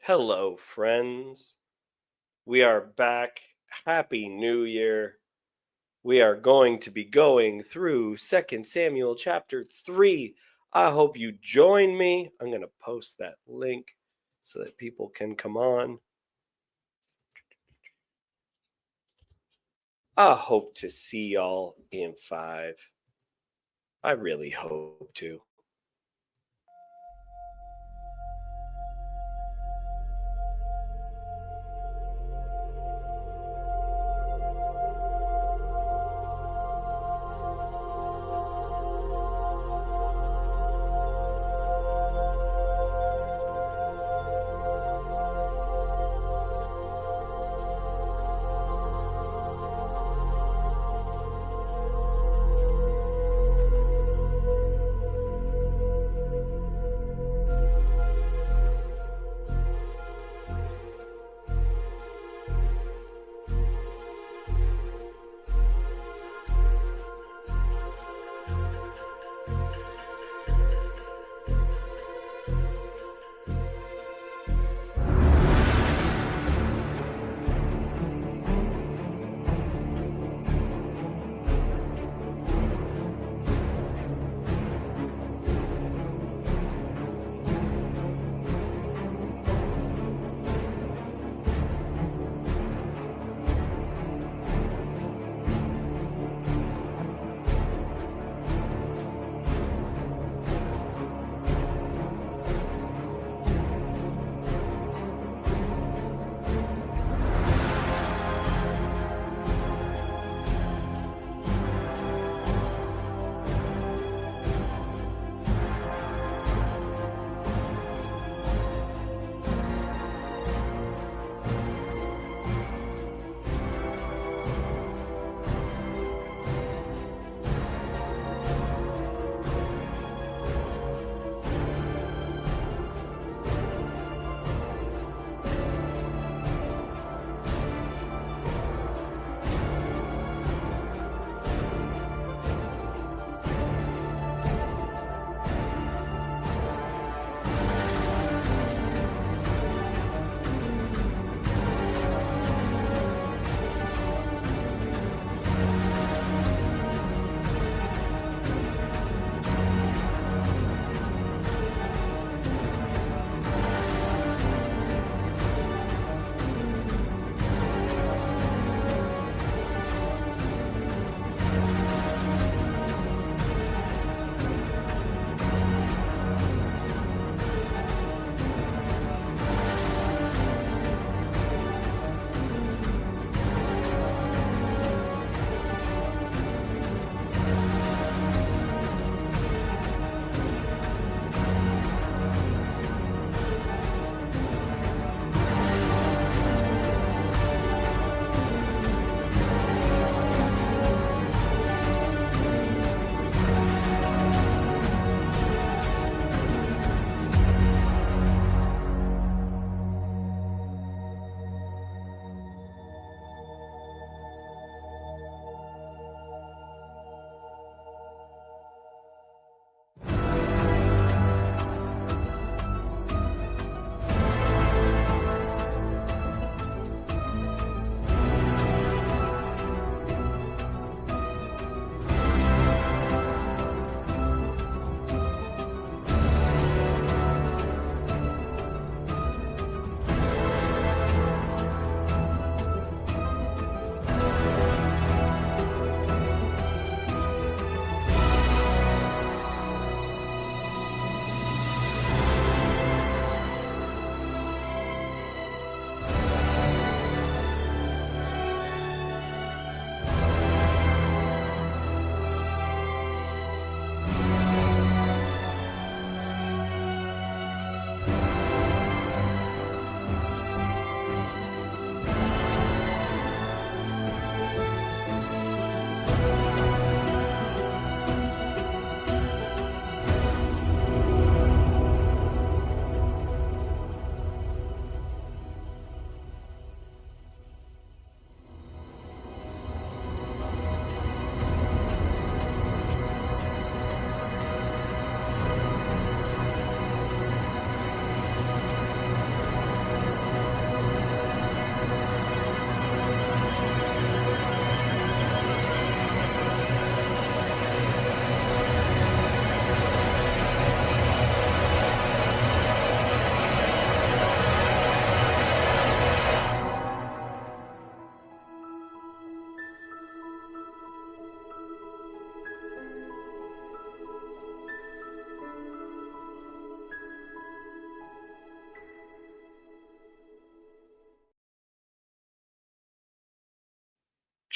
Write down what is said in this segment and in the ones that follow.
Hello, friends. We are back. Happy New Year. We are going to be going through Second Samuel chapter 3. I hope you join me. I'm going to post that link so that people can come on. I hope to see y'all in 5. I really hope to.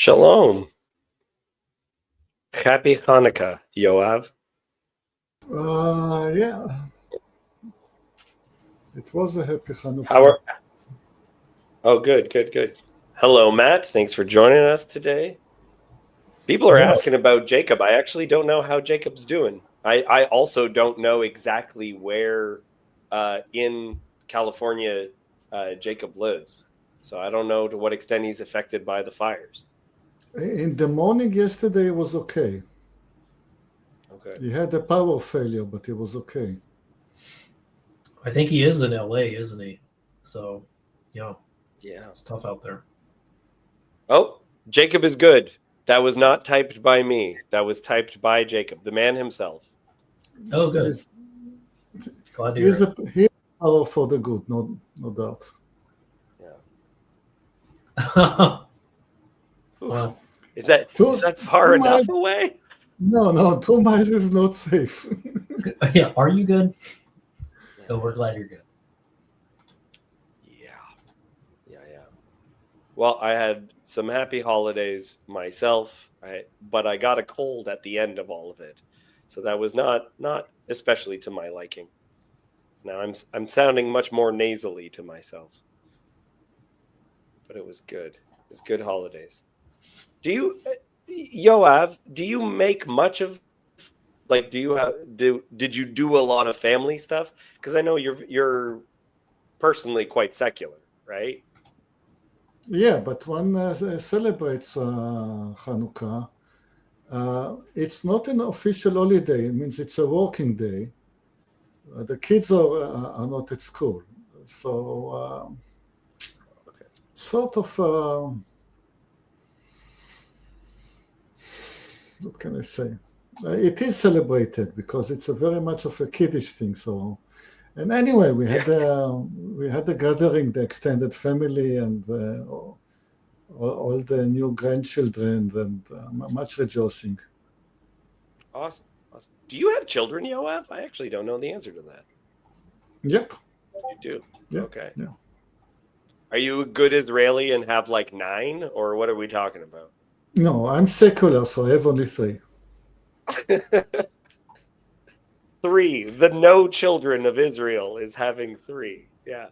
Shalom. Happy Hanukkah, Yoav. Yeah. It was a happy Hanukkah. How are? Oh, good. Hello, Matt. Thanks for joining us today. People are asking about Jacob. I actually don't know how Jacob's doing. I also don't know exactly where in California Jacob lives. So I don't know to what extent he's affected by the fires. In the morning yesterday, it was okay. Okay. He had a power failure, but it was okay. I think he is in LA, isn't he? So, yeah, Yeah. it's tough out there. Oh, Jacob is good. That was not typed by me. That was typed by Jacob, the man himself. Oh, good. He's, Glad to hear he's, it. he's a power for the good, no doubt. Well, Is that far enough away? No, 2 miles is not safe. yeah, are you good? No, we're glad you're good. Yeah. Well, I had some happy holidays myself, but I got a cold at the end of all of it, so that was not especially to my liking. Now I'm sounding much more nasally to myself, but it was good. It was good holidays. Do you, Yoav? Do you make much of like? Did you do a lot of family stuff? Because I know you're personally quite secular, right? Yeah, but one celebrates Hanukkah. It's not an official holiday. It means it's a working day. The kids are not at school. So Okay. sort of, what can I say? It is celebrated because it's a very much of a kiddish thing. So, and anyway, we had the gathering, the extended family, and all the new grandchildren, and much rejoicing. Awesome. Do you have children, Yoav? I actually don't know the answer to that. Yep. You do? Yeah. Okay. Yeah. Are you a good Israeli and have like 9, or what are we talking about? No, I'm secular, so I have only 3. 3. The no children of Israel is having 3. Yeah.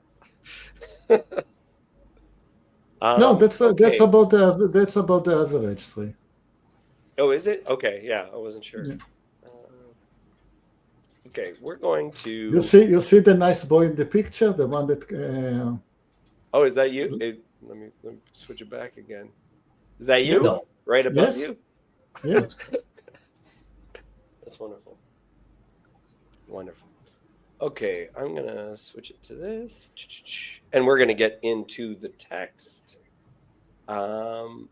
No, that's okay. about the average 3. Oh, is it? Okay, yeah, I wasn't sure. Yeah. Okay, we're going to. You see the nice boy in the picture, the one that. Oh, is that you? Let me switch it back again. Is that you? No. Right above Yes. you? Yeah. That's wonderful. Wonderful. Okay, I'm going to switch it to this. And we're going to get into the text. Sartori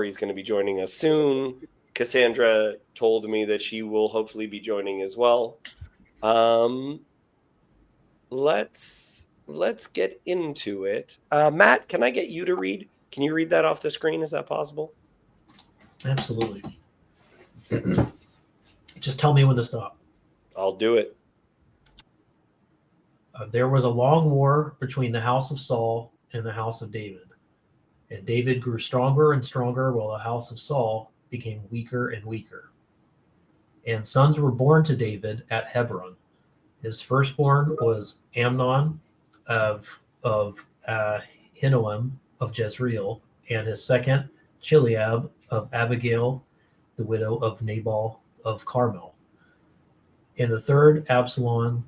is going to be joining us soon. Cassandra told me that she will hopefully be joining as well. Let's get into it. Matt, can I get you to read? Can you read that off the screen? Is that possible? Absolutely. Just tell me when to stop. I'll do it. There was a long war between the house of Saul and the house of David. And David grew stronger and stronger while the house of Saul became weaker and weaker. And sons were born to David at Hebron. His firstborn was Amnon of Hinoam of Jezreel, and his second, Chileab of Abigail, the widow of Nabal of Carmel. And the third, Absalom,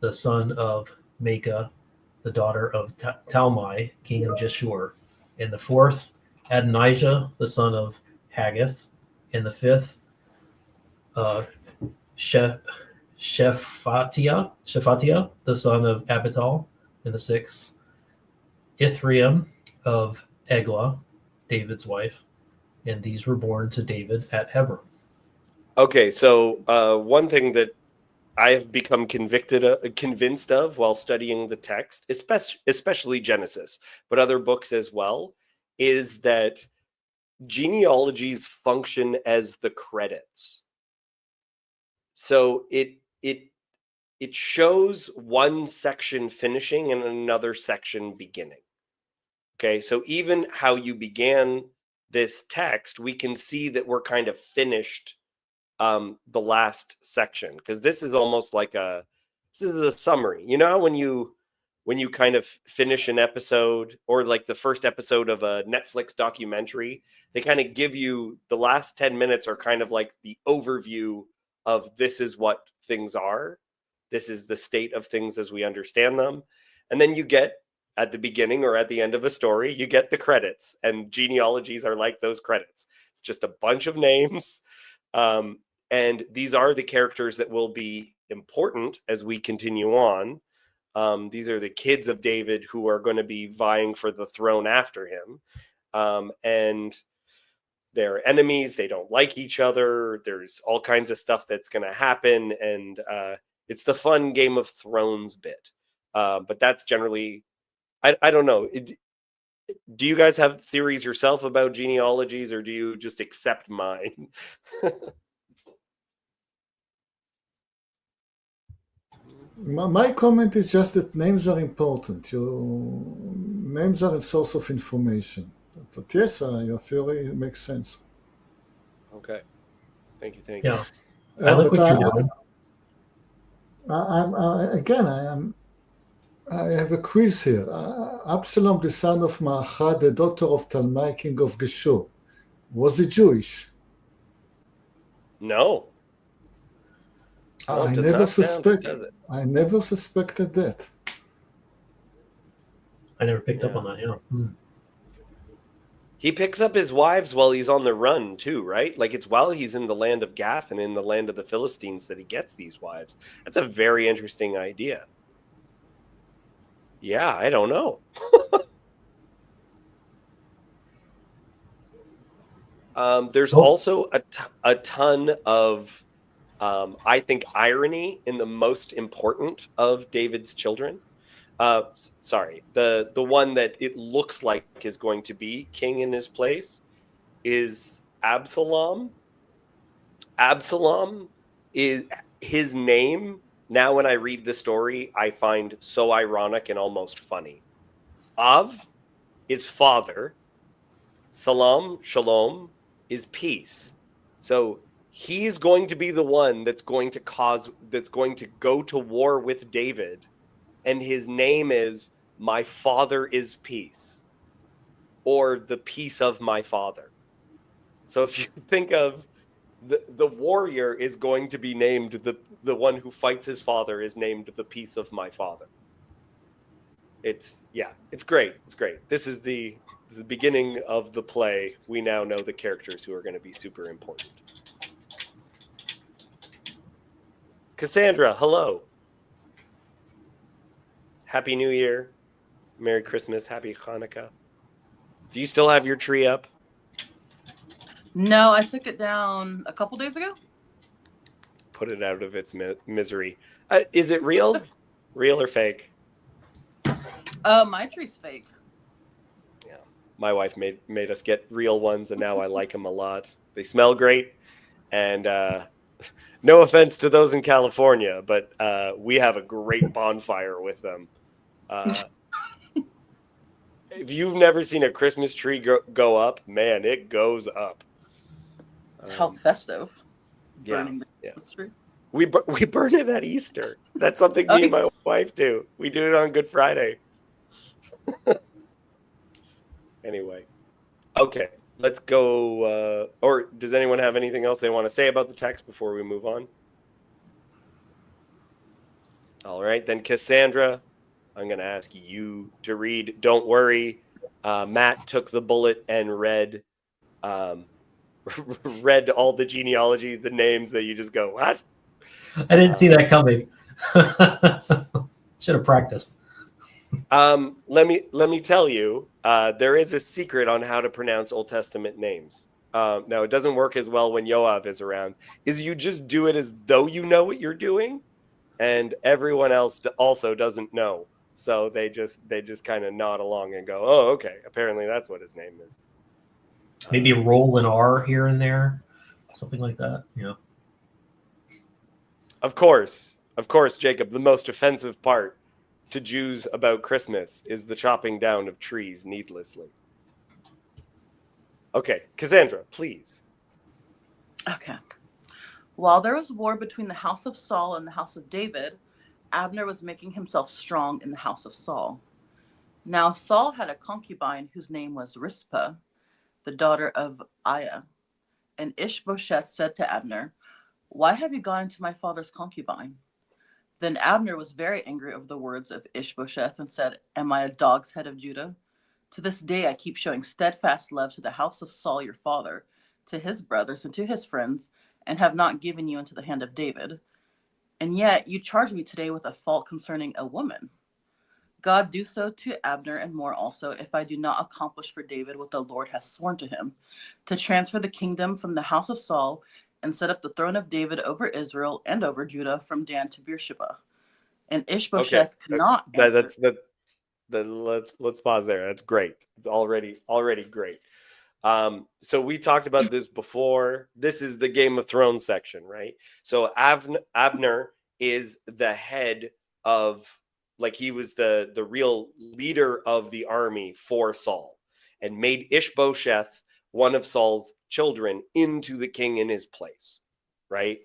the son of Maacah, the daughter of Talmai, king of Jeshur. And the fourth, Adonijah, the son of Haggith. And the fifth, Shephatiah, the son of Abital. And the sixth, Ithream of Eglah, David's wife. And these were born to David at Hebron. Okay, so one thing that I have become convinced of while studying the text, especially Genesis, but other books as well, is that genealogies function as the credits. So it shows one section finishing and another section beginning. Okay, so even how you began this text, we can see that we're kind of finished the last section, because this is almost like this is the summary. You know how when you kind of finish an episode, or like the first episode of a Netflix documentary, they kind of give you the last 10 minutes are kind of like the overview of this is what things are. This is the state of things as we understand them. And then you get at the beginning or at the end of a story, you get the credits, and genealogies are like those credits. It's just a bunch of names. And these are the characters that will be important as we continue on. These are the kids of David who are going to be vying for the throne after him. And they're enemies. They don't like each other. There's all kinds of stuff that's going to happen. And it's the fun Game of Thrones bit. But that's generally, I don't know. Do you guys have theories yourself about genealogies, or do you just accept mine? My comment is just that names are important. Names are a source of information. But yes, your theory makes sense. Okay. Thank you. Yeah. I like what you're doing. I have a quiz here. Absalom, the son of Maachah, the daughter of Talmai, king of Geshur, was he Jewish? No. I never suspected that. I never picked up on that. Yeah. He picks up his wives while he's on the run too, right? Like it's while he's in the land of Gath and in the land of the Philistines that he gets these wives. That's a very interesting idea. Yeah, I don't know. There's also a ton of, I think, irony in the most important of David's children. Sorry, the one that it looks like is going to be king in his place is Absalom. Absalom is his name. Now, when I read the story, I find so ironic and almost funny. Av is father. Shalom is peace. So he's going to be the one that's going to go to war with David. And his name is My Father is Peace, or the peace of my father. So if you think of the warrior is going to be named, the one who fights his father is named the peace of my father. It's great. It's great. This is the beginning of the play. We now know the characters who are going to be super important. Cassandra, hello. Happy New Year. Merry Christmas. Happy Hanukkah. Do you still have your tree up? No, I took it down a couple days ago. Put it out of its misery. Is it real? Real or fake? My tree's fake. Yeah. My wife made us get real ones, and now I like them a lot. They smell great. And no offense to those in California, but we have a great bonfire with them. If you've never seen a Christmas tree go up, man, it goes up. How festive. Yeah. Christmas tree. We burn it at Easter. That's something me and my wife do. We do it on Good Friday. Anyway. Okay. Let's go. Or does anyone have anything else they want to say about the text before we move on? All right. Then Cassandra, I'm going to ask you to read. Don't worry. Matt took the bullet and read all the genealogy, the names that you just go, what? I didn't see that coming. Should have practiced. Let me tell you, there is a secret on how to pronounce Old Testament names. Now, it doesn't work as well when Yoav is around. Is you just do it as though you know what you're doing, and everyone else also doesn't know. So they just kind of nod along and go, oh, okay. Apparently that's what his name is. Maybe roll an R here and there, something like that. Yeah. Of course, Jacob, the most offensive part to Jews about Christmas is the chopping down of trees needlessly. Okay, Cassandra, please. Okay. While there was war between the house of Saul and the house of David, Abner was making himself strong in the house of Saul. Now Saul had a concubine whose name was Rizpah, the daughter of Aiah. And Ishbosheth said to Abner, "Why have you gone into my father's concubine?" Then Abner was very angry over the words of Ishbosheth and said, "Am I a dog's head of Judah? To this day I keep showing steadfast love to the house of Saul your father, to his brothers and to his friends, and have not given you into the hand of David. And yet you charge me today with a fault concerning a woman. God do so to Abner and more also, if I do not accomplish for David what the Lord has sworn to him, to transfer the kingdom from the house of Saul and set up the throne of David over Israel and over Judah from Dan to Beersheba." And Okay, Ishbosheth could not answer. let's pause there. That's great. It's already great. So we talked about this before. This is the Game of Thrones section, right? So Abner is the head of, like, he was the real leader of the army for Saul, and made Ishbosheth, one of Saul's children, into the king in his place, right?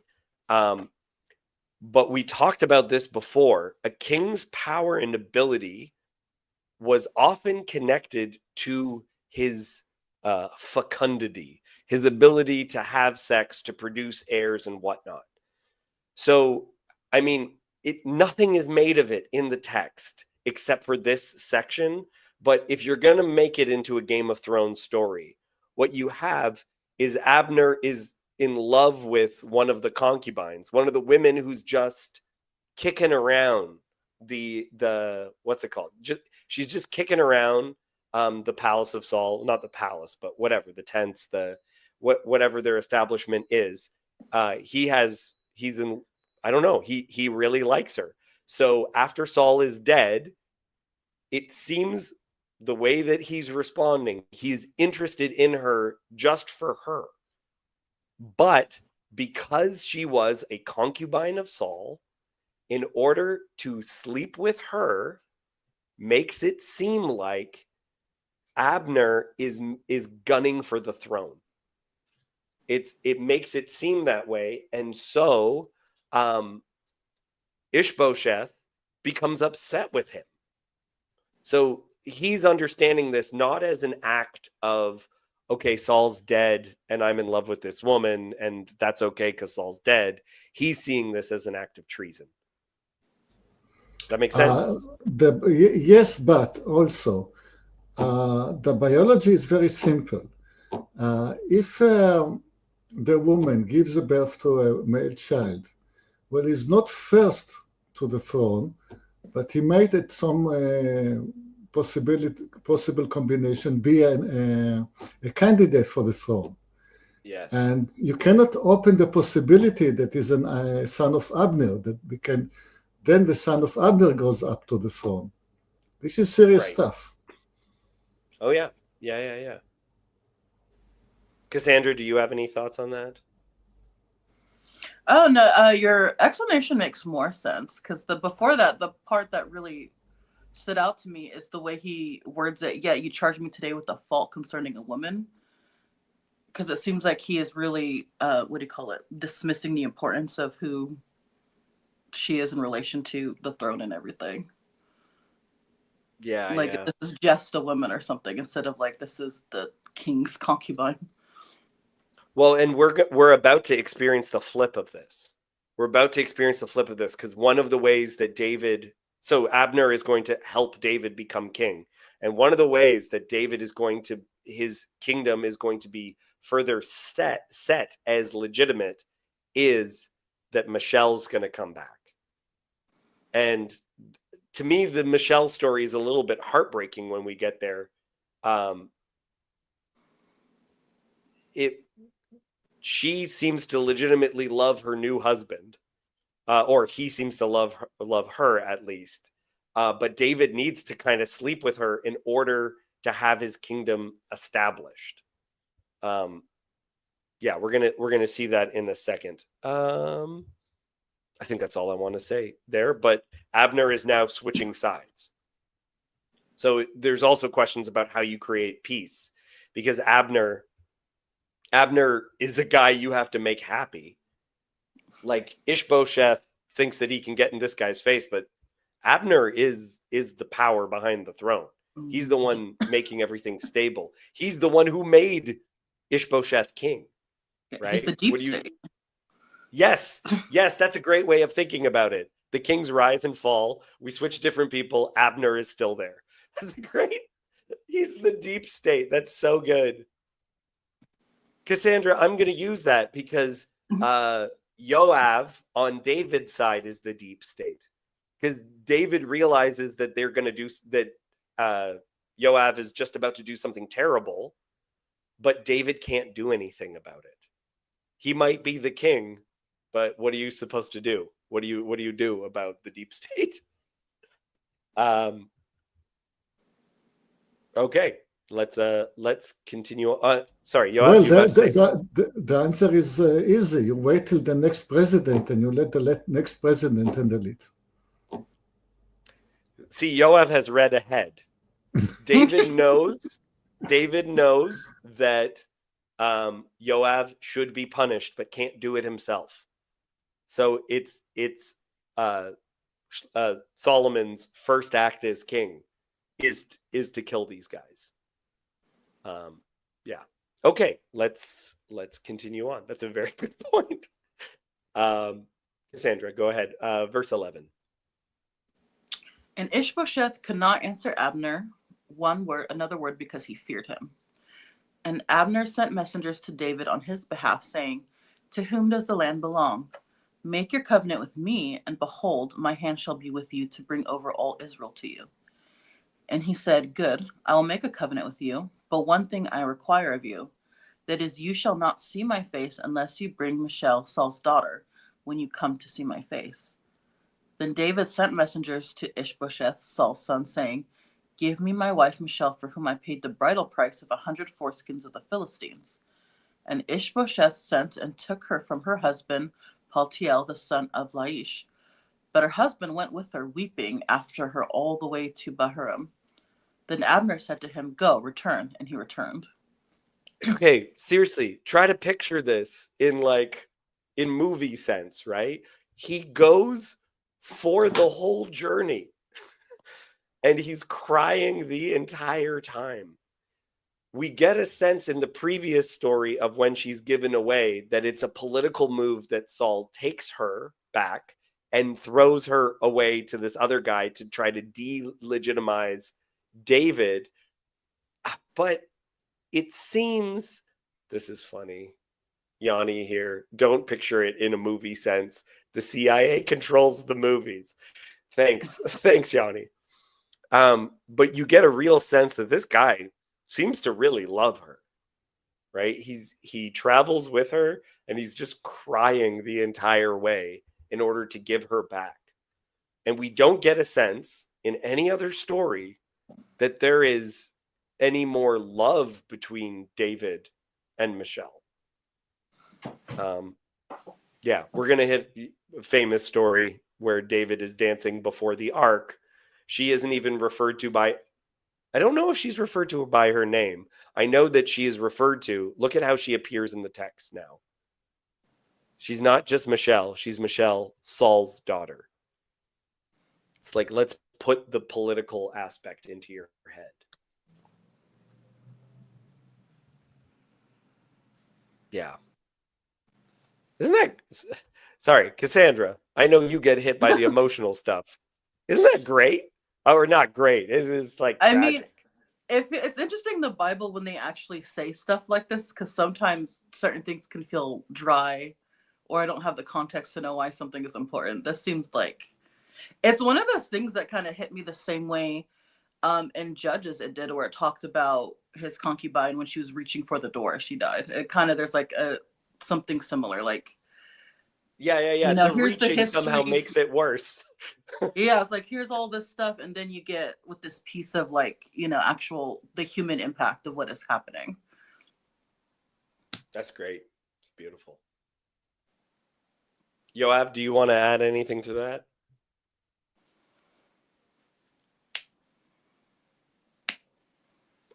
But we talked about this before. A king's power and ability was often connected to his fecundity, his ability to have sex, to produce heirs and whatnot. So, I mean, nothing is made of it in the text except for this section. But if you're going to make it into a Game of Thrones story, what you have is Abner is in love with one of the concubines, one of the women who's just kicking around the what's it called? She's just kicking around the palace of Saul, not the palace, but whatever, the tents, whatever their establishment is. He's in, I don't know, he really likes her. So after Saul is dead, it seems the way that he's responding, he's interested in her just for her. But because she was a concubine of Saul, in order to sleep with her, makes it seem like Abner is gunning for the throne. It makes it seem that way, and so Ishbosheth becomes upset with him. So he's understanding this not as an act of, okay, Saul's dead and I'm in love with this woman and that's okay because Saul's dead. He's seeing this as an act of treason. Does that make sense? Yes, but also the biology is very simple. If the woman gives birth to a male child, well, he's not first to the throne, but he made it some possible combination be a candidate for the throne. Yes. And you cannot open the possibility that is a son of Abner, that then the son of Abner goes up to the throne. This is serious stuff. Oh, yeah. Yeah. Cassandra, do you have any thoughts on that? Oh, no, your explanation makes more sense, because before that, the part that really stood out to me is the way he words it. Yeah, you charge me today with a fault concerning a woman. Because it seems like he is really, what do you call it, dismissing the importance of who she is in relation to the throne and everything. Yeah, like yeah. This is just a woman or something, instead of like this is the king's concubine. Well, and we're about to experience the flip of this. We're about to experience the flip of this, because one of the ways that Abner is going to help David become king. And one of the ways that his kingdom is going to be further set as legitimate is that Michelle's going to come back. And to me, the Michelle story is a little bit heartbreaking when we get there. She seems to legitimately love her new husband, or he seems to love her at least. But David needs to kind of sleep with her in order to have his kingdom established. Yeah, we're gonna see that in a second. I think that's all I want to say there. But Abner is now switching sides. So there's also questions about how you create peace, because Abner Abner is a guy you have to make happy. Like Ishbosheth thinks that he can get in this guy's face, but Abner is the power behind the throne. He's the one making everything stable. He's the one who made Ishbosheth king, right? He's the deep state. Yes, that's a great way of thinking about it. The kings rise and fall. We switch different people. Abner is still there. That's great. He's the deep state. That's so good. Cassandra, I'm going to use that because Yoav on David's side is the deep state. Because David realizes that they're going to do that. Yoav is just about to do something terrible, but David can't do anything about it. He might be the king, but what are you supposed to do? What do you do about the deep state? Okay, let's continue. Sorry, Yoav, Well, you about to say something? the answer is easy. You wait till the next president and you let the next president handle it. See, Yoav has read ahead. David knows that Yoav should be punished, but can't do it himself. So it's Solomon's first act as king is to kill these guys. Yeah. Okay, let's continue on. That's a very good point. Cassandra, go ahead. Verse 11. And Ishbosheth could not answer Abner another word, because he feared him. And Abner sent messengers to David on his behalf, saying, "To whom does the land belong? Make your covenant with me, and behold, my hand shall be with you to bring over all Israel to you." And he said, "Good, I will make a covenant with you, but one thing I require of you, that is, you shall not see my face unless you bring Michal, Saul's daughter, when you come to see my face." Then David sent messengers to Ishbosheth, Saul's son, saying, "Give me my wife Michal, for whom I paid the bridal price of 100 foreskins of the Philistines." And Ishbosheth sent and took her from her husband, Paltiel, the son of Laish. But her husband went with her, weeping after her all the way to Bahurim. Then Abner said to him, "Go, return." And he returned. Okay, seriously, try to picture this in movie sense, right? He goes for the whole journey and he's crying the entire time. We get a sense in the previous story of when she's given away that it's a political move that Saul takes her back and throws her away to this other guy to try to delegitimize David. But it seems, this is funny, Yanni here, don't picture it in a movie sense. The CIA controls the movies. Thanks, Yanni. But you get a real sense that this guy seems to really love her, right? He travels with her and he's just crying the entire way in order to give her back. And we don't get a sense in any other story that there is any more love between David and Michal. Yeah, we're going to hit a famous story where David is dancing before the ark. She isn't even referred to by, I don't know if she's referred to by her name. I know that she is referred to. Look at how she appears in the text now. She's not just Michal. She's Michal, Saul's daughter. It's like, let's put the political aspect into your head. Yeah. Isn't that, sorry, Cassandra, I know you get hit by the emotional stuff. Isn't that great? Or not great. It's like tragic. I mean, it's interesting, the Bible, when they actually say stuff like this, because sometimes certain things can feel dry, or I don't have the context to know why something is important. This seems like it's one of those things that kind of hit me the same way in Judges it did, where it talked about his concubine when she was reaching for the door, she died. It kind of, there's like something similar, like, yeah. you know, The here's the reaching somehow history. makes it worse. Yeah, it's like, here's all this stuff, and then you get with this piece of, like, you know, the human impact of what is happening. That's great. It's beautiful. Yoav, do you want to add anything to that?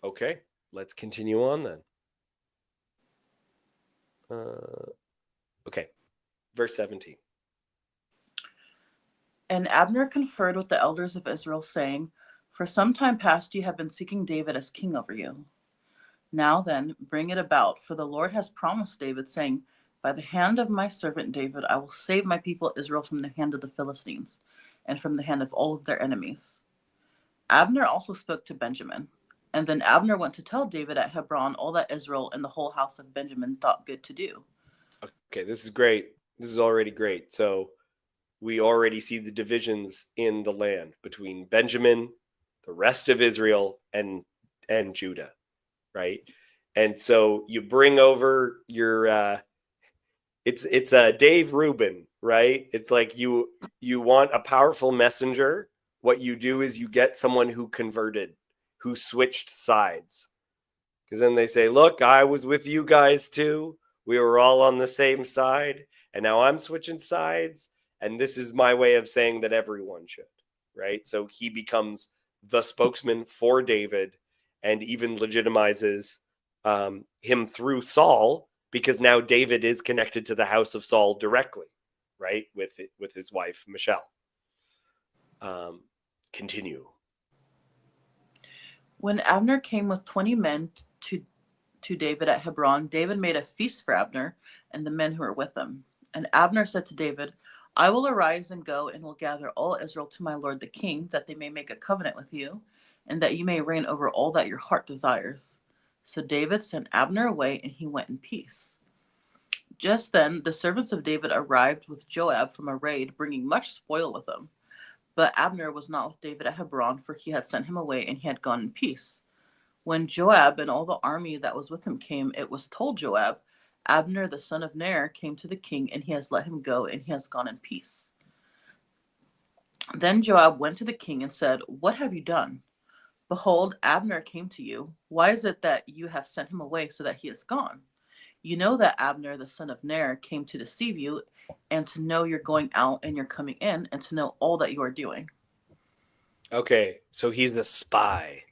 Okay, let's continue on then. Okay, verse 17. And Abner conferred with the elders of Israel, saying, For some time past you have been seeking David as king over you. Now then, bring it about, for the Lord has promised David, saying, By the hand of my servant David I will save my people Israel from the hand of the Philistines, and from the hand of all of their enemies. Abner also spoke to Benjamin. And then Abner went to tell David at Hebron all that Israel and the whole house of Benjamin thought good to do. Okay, this is great. This is already great. So we already see the divisions in the land between Benjamin, the rest of Israel, and Judah, right? And so you bring over your it's Dave Rubin, right? It's like you want a powerful messenger. What you do is you get someone who converted, who switched sides. Because then they say, look, I was with you guys too. We were all on the same side. And now I'm switching sides. And this is my way of saying that everyone should, right? So he becomes the spokesman for David and even legitimizes him through Saul, because now David is connected to the house of Saul directly, right? With his wife, Michelle. Continue. When Abner came with 20 men to David at Hebron, David made a feast for Abner and the men who were with him. And Abner said to David, I will arise and go and will gather all Israel to my lord the king, that they may make a covenant with you, and that you may reign over all that your heart desires. So David sent Abner away, and he went in peace. Just then the servants of David arrived with Joab from a raid, bringing much spoil with them. But Abner was not with David at Hebron, for he had sent him away, and he had gone in peace. When Joab and all the army that was with him came, it was told Joab, Abner the son of Ner came to the king, and he has let him go, and he has gone in peace. Then Joab went to the king and said, What have you done? Behold, Abner came to you. Why is it that you have sent him away so that he is gone? You know that Abner the son of Ner came to deceive you, and to know you're going out and you're coming in, and to know all that you are doing. Okay, so he's the spy.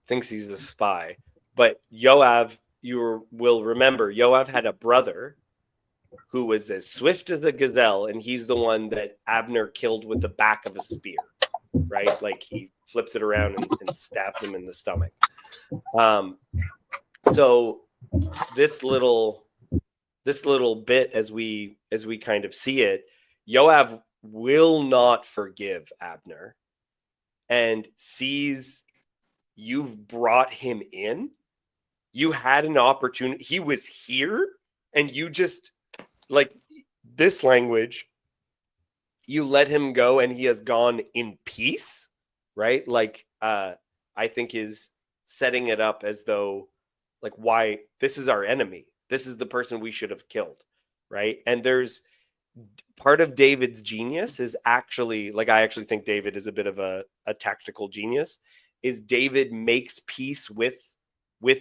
Thinks he's the spy. But Joab, you will remember, Joab had a brother who was as swift as a gazelle, and he's the one that Abner killed with the back of a spear, right? Like he flips it around and stabs him in the stomach. So this little bit, as we kind of see it, Joab will not forgive Abner and sees you've brought him in. You had an opportunity. He was here, and you just, like this language, you let him go and he has gone in peace, right? Like I think is setting it up as though, like, why this is our enemy. This is the person we should have killed, right? And there's part of David's genius is actually, like, I actually think David is a bit of a tactical genius, is David makes peace with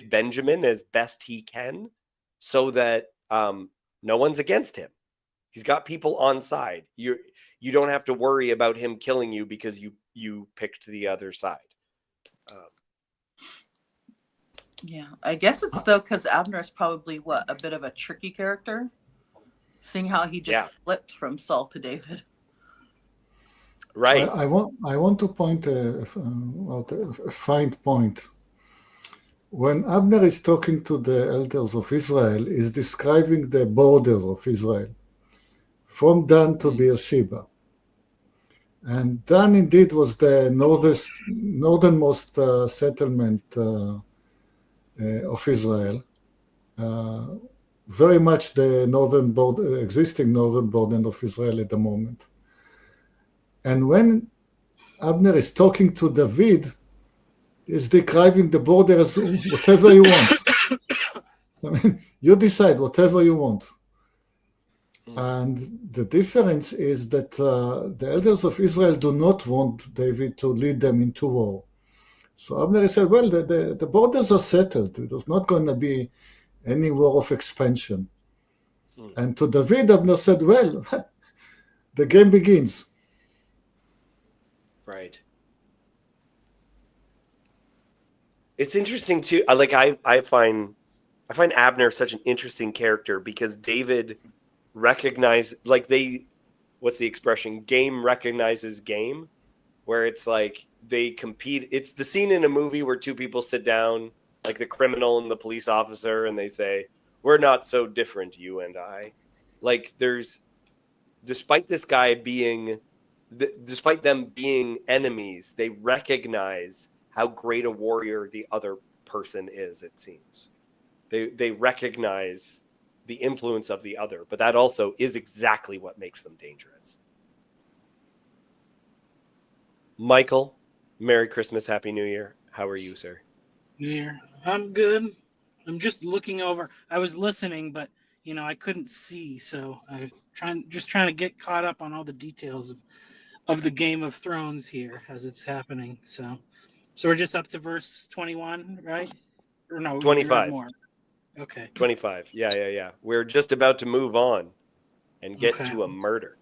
Benjamin as best he can so that no one's against him. He's got people on side. You don't have to worry about him killing you because you picked the other side. Yeah, I guess it's though because Abner is probably a bit of a tricky character, seeing how he just flipped from Saul to David. Right. I want to point a fine point. When Abner is talking to the elders of Israel, he's describing the borders of Israel, from Dan to Beersheba. And Dan indeed was the northernmost settlement of Israel, very much the existing northern border of Israel at the moment. And when Abner is talking to David, he's describing the border as whatever you want. I mean, you decide whatever you want. And the difference is that the elders of Israel do not want David to lead them into war. So Abner said, well, the borders are settled. There's not going to be any war of expansion. And to David, Abner said, well, the game begins. Right. It's interesting too. Like I find I find Abner such an interesting character because David recognized, like what's the expression? Game recognizes game, where it's like they compete. It's the scene in a movie where two people sit down, like the criminal and the police officer, and they say, "We're not so different, you and I." Like despite this guy being, despite them being enemies, they recognize how great a warrior the other person is. It seems they recognize the influence of the other, but that also is exactly what makes them dangerous. Michael, Merry Christmas, Happy New Year. How are you, sir? New Year. I'm good. I'm just looking over. I was listening, but I couldn't see, so I trying to get caught up on all the details of the Game of Thrones here as it's happening. So we're just up to verse 21, right? Or no, we read 25. more. Okay. 25. Yeah. We're just about to move on and get Okay. to a murder.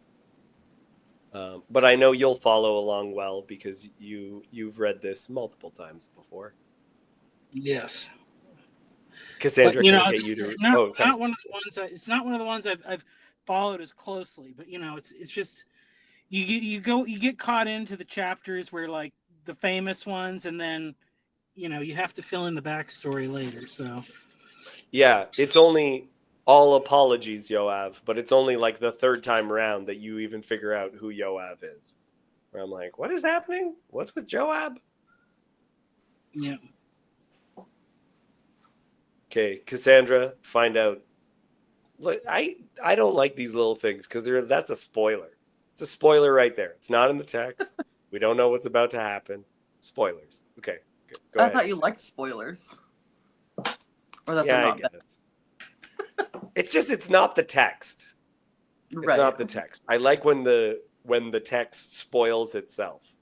But I know you'll follow along well because you've read this multiple times before. Yes. Cassandra, But can I get you to? not one of the ones. It's not one of the ones I've followed as closely. But it's just you get caught into the chapters where like the famous ones, and then you have to fill in the backstory later. So Yeah, it's only all apologies, Yoav, but it's only like the third time around that you even figure out who Yoav is. Where I'm like, what is happening? What's with Joab? yeah. Okay, Cassandra, find out. Look, I don't like these little things because that's a spoiler. It's a spoiler right there. It's not in the text. We don't know what's about to happen. Spoilers. Okay, go I ahead. thought you liked spoilers. Or that Yeah, they're I not guess. It's not the text. It's right. not the text. I like when the text spoils itself.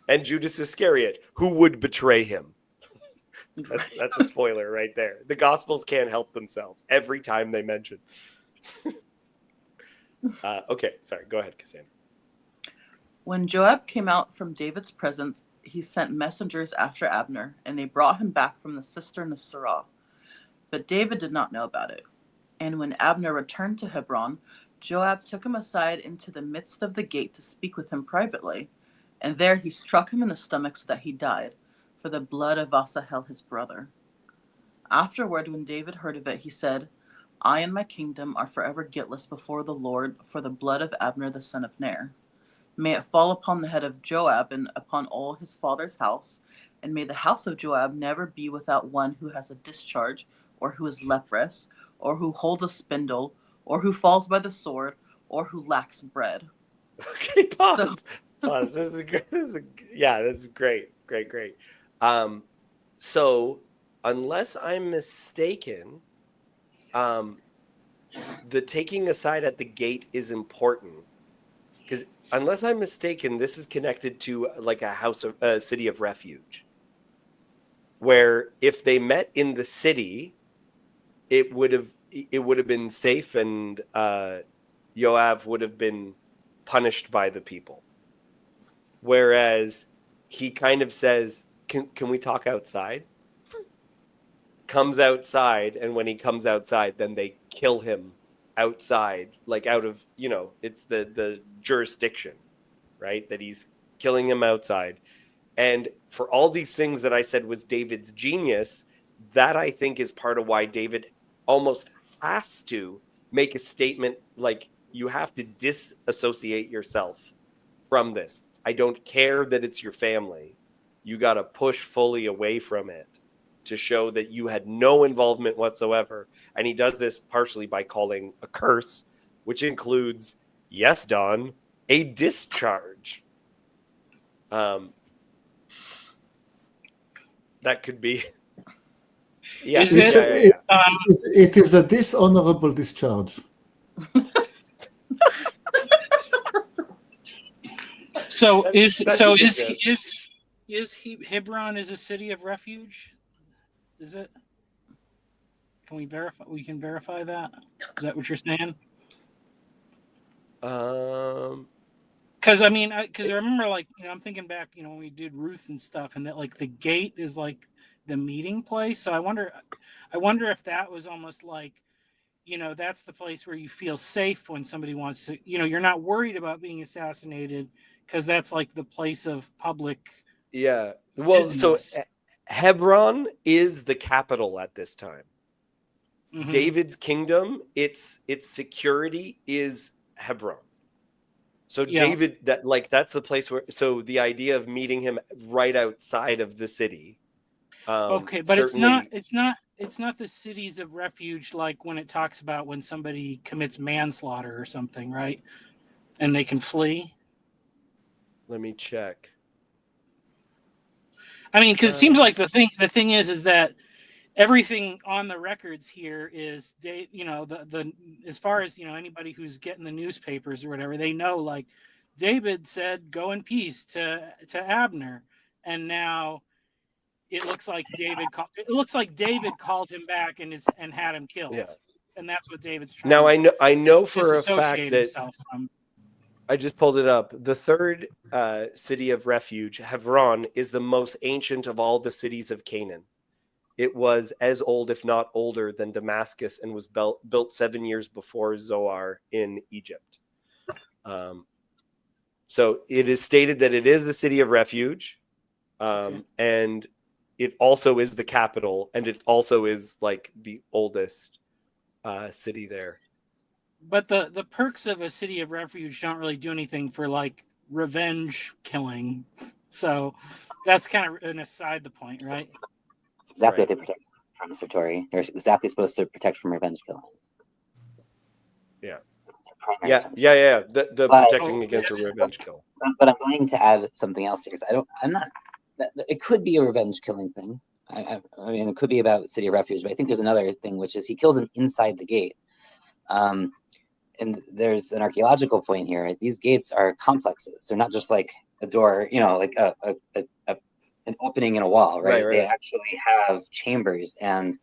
And Judas Iscariot, who would betray him? That's a spoiler right there. The Gospels can't help themselves every time they mention. Okay, sorry. Go ahead, Cassandra. When Joab came out from David's presence, he sent messengers after Abner, and they brought him back from the cistern of Sirah. But David did not know about it. And when Abner returned to Hebron, Joab took him aside into the midst of the gate to speak with him privately. And there he struck him in the stomach so that he died, for the blood of Asahel his brother. Afterward, when David heard of it, he said, I and my kingdom are forever guiltless before the Lord for the blood of Abner the son of Ner. May it fall upon the head of Joab and upon all his father's house, and may the house of Joab never be without one who has a discharge, or who is leprous, or who holds a spindle, or who falls by the sword, or who lacks bread. Okay, pause. Pause. Yeah, that's great. Great. So, unless I'm mistaken, the taking aside at the gate is important because, unless I'm mistaken, this is connected to like a city of refuge, where if they met in the city, it would have been safe, and Yoav would have been punished by the people. Whereas he kind of says, can we talk outside? Comes outside, and when he comes outside, then they kill him outside, like out of, it's the jurisdiction, right? That he's killing him outside. And for all these things that I said was David's genius, that I think is part of why David almost has to make a statement like, you have to disassociate yourself from this. I don't care that it's your family. You got to push fully away from it to show that you had no involvement whatsoever. And he does this partially by calling a curse, which includes, yes, Don, a discharge. That could be. Yeah, Is it? It is a dishonorable discharge. So is good. Hebron is a city of refuge? Is it? Can we verify? We can verify that. Is that what you're saying? Because I remember, like, I'm thinking back, when we did Ruth and stuff, and that like the gate is like the meeting place. So I wonder if that was almost like, that's the place where you feel safe when somebody wants to, you're not worried about being assassinated because that's like the place of public Yeah. Well, so business. Hebron is the capital at this time. Mhm. David's kingdom, its security is Hebron. So Yeah. David, that's the place where. So the idea of meeting him right outside of the city. Okay, but certainly, it's not the cities of refuge like when it talks about when somebody commits manslaughter or something, right? And they can flee. let me check. I mean, because it seems like the thing is that everything on the records here is the as far as anybody who's getting the newspapers or whatever, they know like David said go in peace to Abner, and now it looks like David called him back and had him killed. Yeah. And that's what David's trying Now to I know for a fact disassociate that himself from. I just pulled it up. The third city of refuge, Hebron, is the most ancient of all the cities of Canaan. It was as old, if not older, than Damascus, and was built 7 years before Zoar in Egypt. So it is stated that it is the city of refuge, and it also is the capital, and it also is like the oldest city there. But the perks of a city of refuge don't really do anything for like revenge killing. So that's kind of an aside the point, right? It's exactly what they protect from, Satori. They're exactly supposed to protect from revenge killings. Yeah. Primary function. Yeah. The But- protecting against a revenge kill. But I'm going to add something else here because I'm not. It could be a revenge killing thing. I mean, it could be about City of Refuge, but I think there's another thing, which is he kills him inside the gate. And there's an archaeological point here. Right? These gates are complexes. They're not just like a door, like an opening in a wall, right? They actually have chambers, and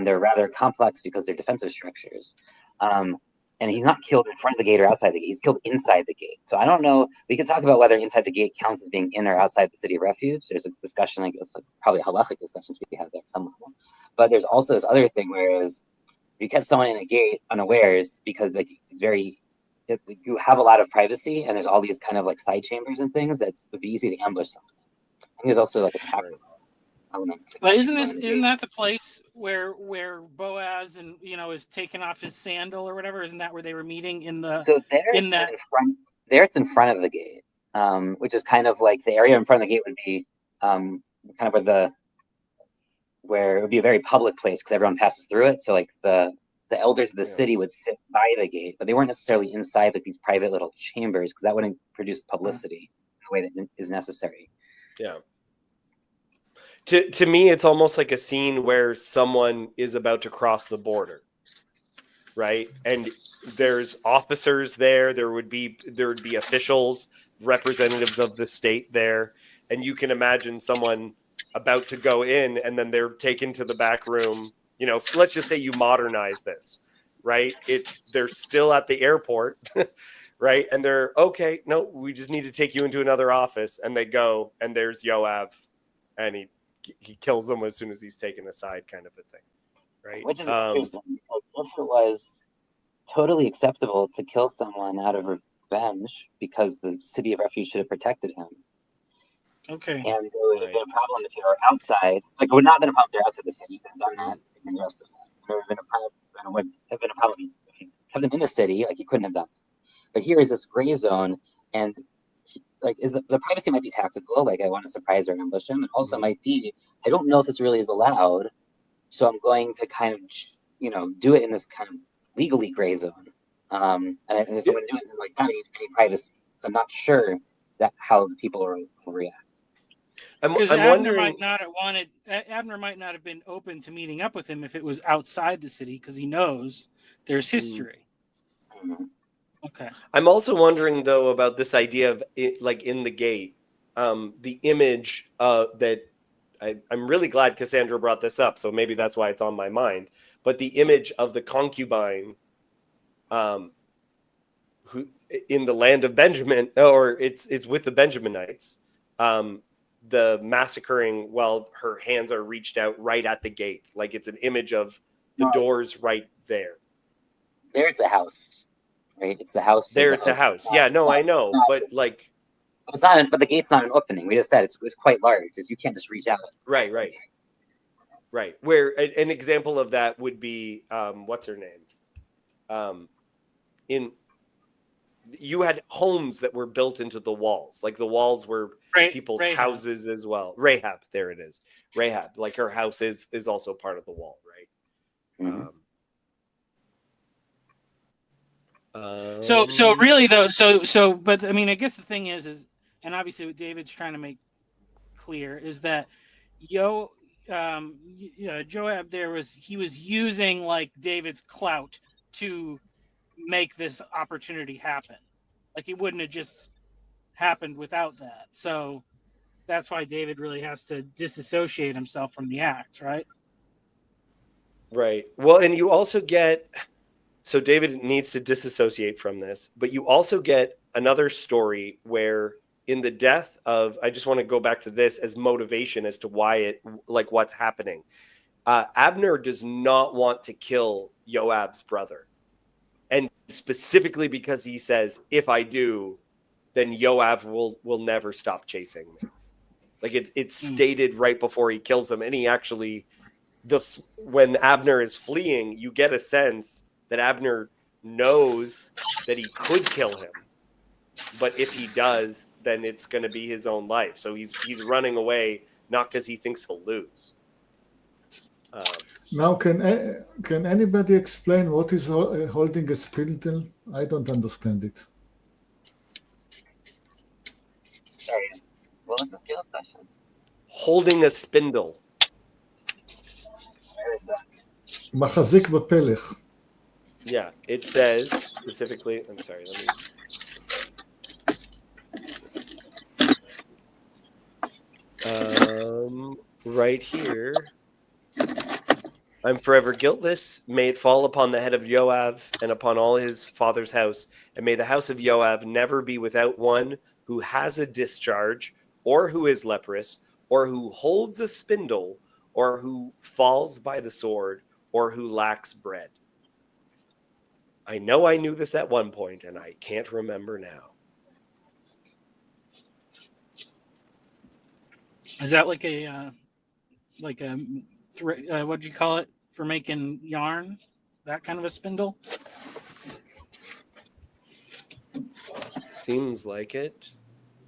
they're rather complex because they're defensive structures. And he's not killed in front of the gate or outside the gate. He's killed inside the gate. So I don't know. We could talk about whether inside the gate counts as being in or outside the city of refuge. There's a discussion, I guess, probably a halachic discussion to be had there at some level. But there's also this other thing, whereas if you catch someone in a gate unawares, because like you have a lot of privacy, and there's all these kind of like side chambers and things that would be easy to ambush someone. I think there's also like a tactical element. But isn't that the place where Boaz and is taking off his sandal or whatever? Isn't that where they were meeting in the? So it's in front of the gate, which is kind of like the area in front of the gate would be kind of where it would be a very public place because everyone passes through it. So like the elders of the city would sit by the gate, but they weren't necessarily inside like these private little chambers because that wouldn't produce publicity in the way that is necessary. Yeah. To me, it's almost like a scene where someone is about to cross the border, right? And there's officers there. There would be officials, representatives of the state there, and you can imagine someone about to go in, and then they're taken to the back room. Let's just say you modernize this, right? They're still at the airport, right? And they're okay. No, we just need to take you into another office, and they go, and there's Yoav, and he kills them as soon as he's taken aside, kind of a thing, right? Which is interesting. If it was totally acceptable to kill someone out of revenge because the city of refuge should have protected him. Okay. And it would have been a problem if you were outside. Like, it would not have been a problem if you're outside the city. You could have done that and justified. It would have been a problem. It would have been a problem if you kept him in the city. Like, you couldn't have done that. But here is this gray zone, and the privacy might be tactical. Like, I want to surprise or ambush him. It also might be, I don't know if this really is allowed, so I'm going to kind of, do it in this kind of legally gray zone. And if I'm going to do it in like not any privacy, so I'm not sure that how people will react. Because Abner might not have been open to meeting up with him if it was outside the city, because he knows there's history. Mm-hmm. Okay. I'm also wondering though about this idea of it, like in the gate, the image that I'm really glad Cassandra brought this up, so maybe that's why it's on my mind. But the image of the concubine, who in the land of Benjamin, or it's with the Benjaminites, the massacring while her hands are reached out right at the gate. Like it's an image of the doors right there. There it's a house, right? It's the house. There it's a house. Yeah, no, I know. But like, it's not, but the gate's not an opening. We just said it's quite large. You can't just reach out. Right. Where an example of that would be, what's her name? You had homes that were built into the walls. Like the walls were people's houses as well. Rahab, there it is. Rahab, like her house is also part of the wall, right? Mm-hmm. So really though, but I mean, I guess the thing is, and obviously what David's trying to make clear is that Joab he was using like David's clout to make this opportunity happen. Like it wouldn't have just happened without that. So that's why David really has to disassociate himself from the act, right? Right. Well, and you also get, so David needs to disassociate from this, but you also get another story where in the death of, I just want to go back to this as motivation as to why it, like what's happening. Abner does not want to kill Joab's brother. And specifically because he says, if I do, then Joab will never stop chasing me. Like it's stated right before he kills him. And he actually, when Abner is fleeing, you get a sense that Abner knows that he could kill him. But if he does, then it's going to be his own life. So he's running away, not because he thinks he'll lose. Now, can anybody explain what is holding a spindle? I don't understand it. Sorry, what was the field question? Holding a spindle. Where is that? מחזיק בפלך. Yeah, it says specifically. I'm sorry. Right here. I'm forever guiltless. May it fall upon the head of Joab and upon all his father's house. And may the house of Joab never be without one who has a discharge, or who is leprous, or who holds a spindle, or who falls by the sword, or who lacks bread. I know I knew this at one point, and I can't remember now. Is that like a what do you call it for making yarn? That kind of a spindle? Seems like it.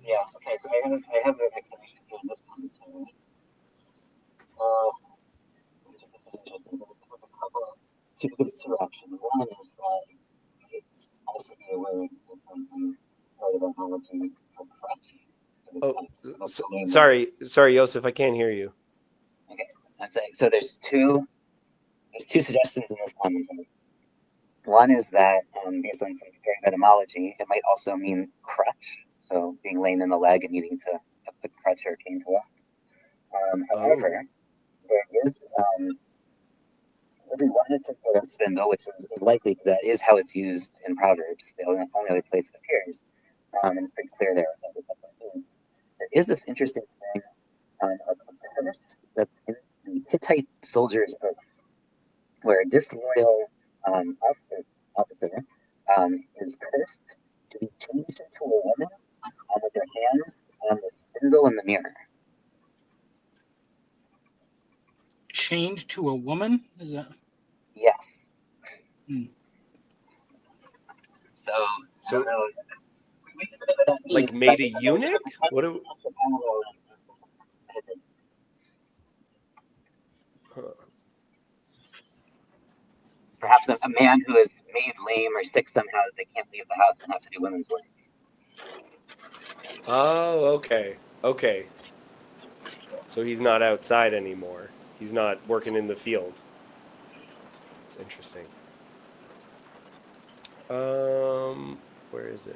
Yeah. Okay. So I have an explanation here in this commentary. Two options. One is that it also be aware of something part of analogy for crutch. Sorry, Joseph, I can't hear you. Okay, I'm saying so. There's two suggestions in this commentary. One is that based on some etymology, it might also mean crutch, so being lame in the leg and needing to put crutch or cane to walk. However, there is if we wanted to put a spindle, which is likely because that is how it's used in Proverbs, the only other place it appears, and it's pretty clear there what that means. There is this interesting thing of a curse that's in the Hittite soldiers' oath, where a disloyal officer is cursed to be changed into a woman with their hands on the spindle in the mirror. Chained to a woman? Is that? Yeah. So like made a eunuch? What do? Perhaps a man who is made lame or sick somehow that they can't leave the house and have to do women's work. Oh, okay. So he's not outside anymore. He's not working in the field. It's interesting. Where is it?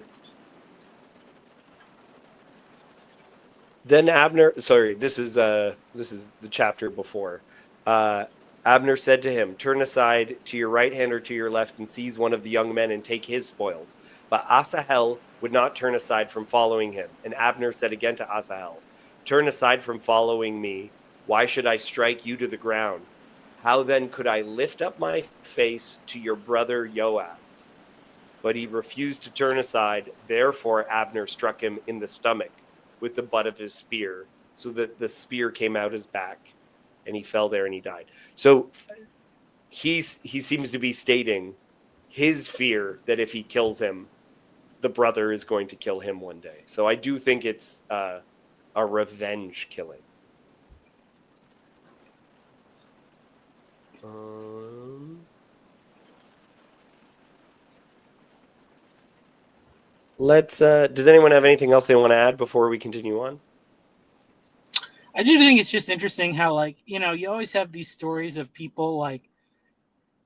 Then Abner, sorry, this is the chapter before. Abner said to him, "Turn aside to your right hand or to your left and seize one of the young men and take his spoils." But Asahel would not turn aside from following him. And Abner said again to Asahel, Turn aside from following me. Why should I strike you to the ground? How then could I lift up my face to your brother Joab? But he refused to turn aside. Therefore, Abner struck him in the stomach with the butt of his spear, so that the spear came out his back, and he fell there and he died. So he seems to be stating his fear that if he kills him, the brother is going to kill him one day. So I do think it's a revenge killing. Let's. Does anyone have anything else they want to add before we continue on? I do think it's just interesting how, like, you know, you always have these stories of people like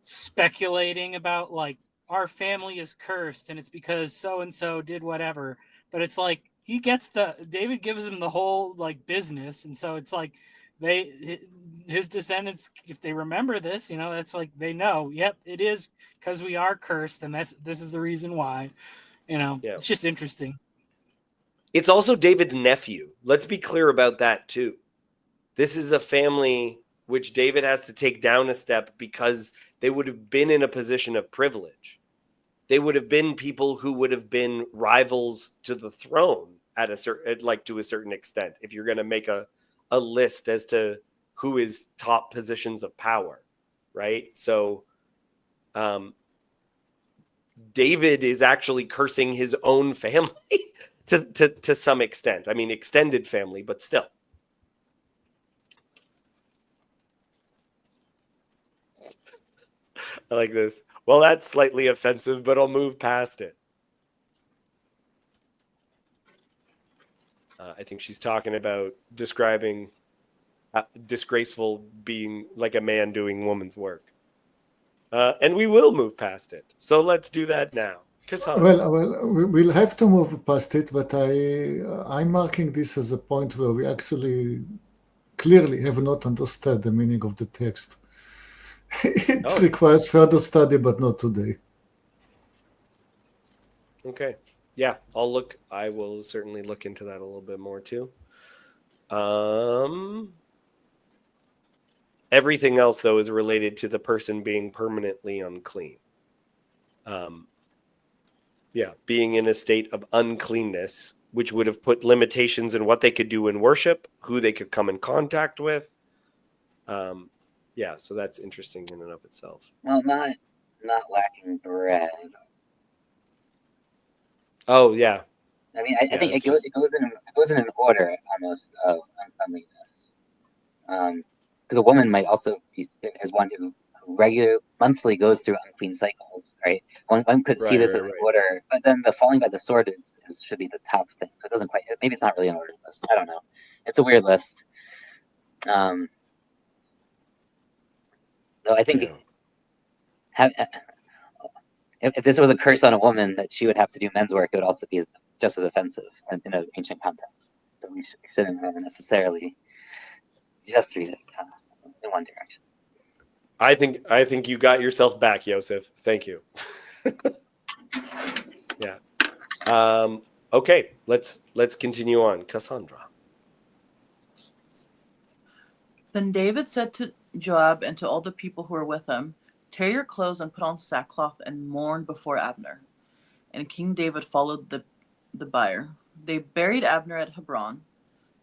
speculating about, like, our family is cursed and it's because so and so did whatever. But it's like David gives him the whole like business, and so it's like his descendants, if they remember this, you know, that's like they know, yep, it is because we are cursed, and this is the reason why. You know, It's just interesting. It's also David's nephew. Let's be clear about that too. This is a family which David has to take down a step because they would have been in a position of privilege. They would have been people who would have been rivals to the throne to a certain extent. If you're going to make a list as to who is top positions of power, right? So, David is actually cursing his own family to some extent. I mean, extended family, but still. I like this. Well, that's slightly offensive, but I'll move past it. I think she's talking about describing disgraceful being like a man doing woman's work. And we will move past it. So let's do that now. Cassandra. Well, we'll have to move past it, but I'm marking this as a point where we actually clearly have not understood the meaning of the text. It requires further study, but not today. Okay. Yeah, I will certainly look into that a little bit more too. Everything else, though, is related to the person being permanently unclean. Being in a state of uncleanness, which would have put limitations in what they could do in worship, who they could come in contact with. So that's interesting in and of itself. Well, not lacking bread. Oh yeah. I mean, I think it goes in an order almost of uncleanliness. Because a woman might also be as one who monthly goes through unclean cycles, right? One could see this as an order, but then the falling by the sword should be the top thing. So it doesn't quite. Maybe it's not really an ordered list. I don't know. It's a weird list. So I think if this was a curse on a woman that she would have to do men's work, it would also be just as offensive in an ancient context. So we shouldn't necessarily just read it in one direction. I think you got yourself back, Yosef. Thank you. Yeah. Okay, let's continue on. Cassandra. Then David said to Joab and to all the people who were with him, "Tear your clothes and put on sackcloth and mourn before Abner." And King David followed the bier. They buried Abner at Hebron,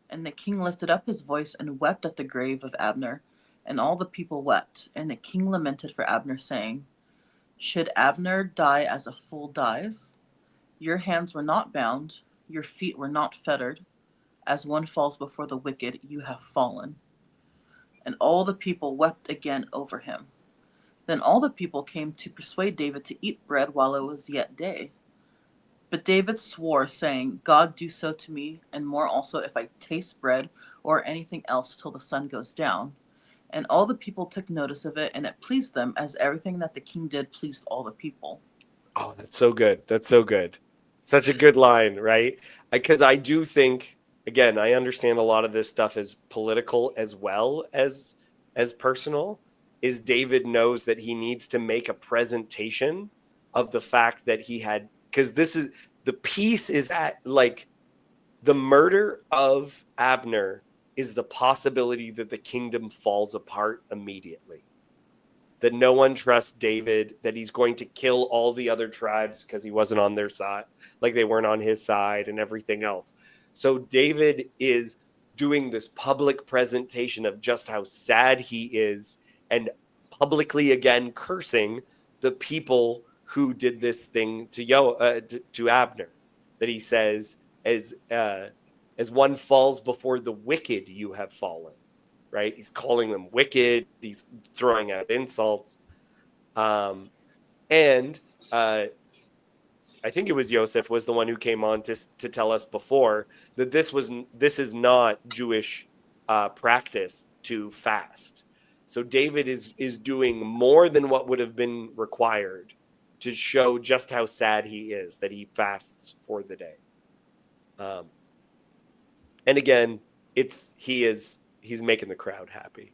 and the king lifted up his voice and wept at the grave of Abner, and all the people wept. And the king lamented for Abner, saying, "Should Abner die as a fool dies? Your hands were not bound, your feet were not fettered. As one falls before the wicked, you have fallen." And all the people wept again over him. Then all the people came to persuade David to eat bread while it was yet day. But David swore, saying, "God do so to me, and more also if I taste bread or anything else till the sun goes down." And all the people took notice of it, and it pleased them, as everything that the king did pleased all the people. Oh, that's so good. That's so good. Such a good line, right? Because I do think, again, I understand a lot of this stuff is political as well as personal. Is David knows that he needs to make a presentation of the fact that he had, because this is the piece is at like The murder of Abner is the possibility that the kingdom falls apart immediately. That no one trusts David, that he's going to kill all the other tribes because he wasn't on their side, like they weren't on his side and everything else. So David is doing this public presentation of just how sad he is and publicly again cursing the people who did this thing to Abner. That he says, as one falls before the wicked, you have fallen. Right? He's calling them wicked. He's throwing out insults. And I think it was Joseph was the one who came on to tell us before that this is not Jewish practice to fast. So David is doing more than what would have been required to show just how sad he is that he fasts for the day. And again, he's making the crowd happy.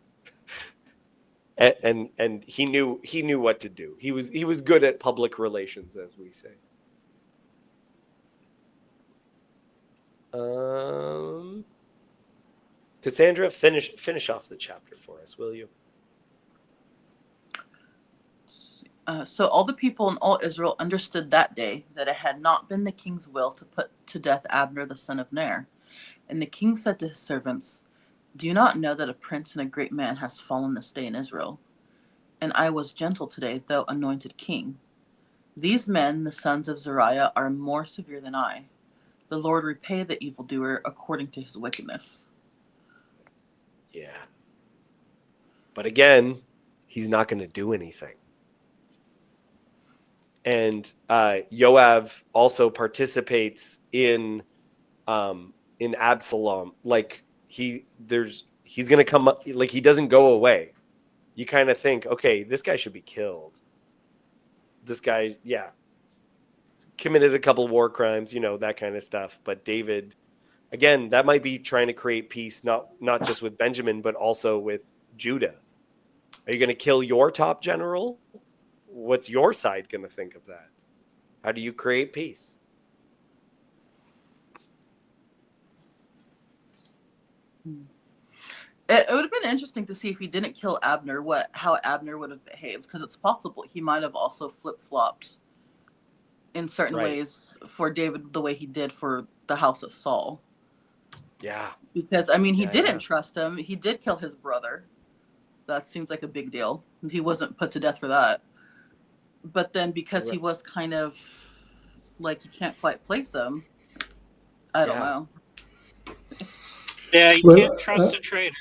And he knew what to do. He was good at public relations, as we say. Cassandra, finish off the chapter for us, will you? So all the people in all Israel understood that day that it had not been the king's will to put to death Abner the son of Ner. And the king said to his servants, "Do you not know that a prince and a great man has fallen this day in Israel? And I was gentle today, though anointed king. These men, the sons of Zeruiah, are more severe than I. The Lord repay the evildoer according to his wickedness." Yeah. But again, he's not going to do anything. And Yoav also participates in Absalom. Like he's going to come up, like he doesn't go away. You kind of think, okay, this guy should be killed. This guy, yeah, committed a couple war crimes, that kind of stuff. But David, again, that might be trying to create peace, not just with Benjamin, but also with Judah. Are you going to kill your top general? What's your side going to think of that? How do you create peace? It would have been interesting to see if he didn't kill Abner, how Abner would have behaved, because it's possible he might have also flip-flopped in certain ways for David the way he did for the house of Saul. Yeah. Because, he didn't trust him. He did kill his brother. That seems like a big deal. He wasn't put to death for that. But then because he was kind of like you can't quite place him, I don't know. Yeah, you can't trust a traitor.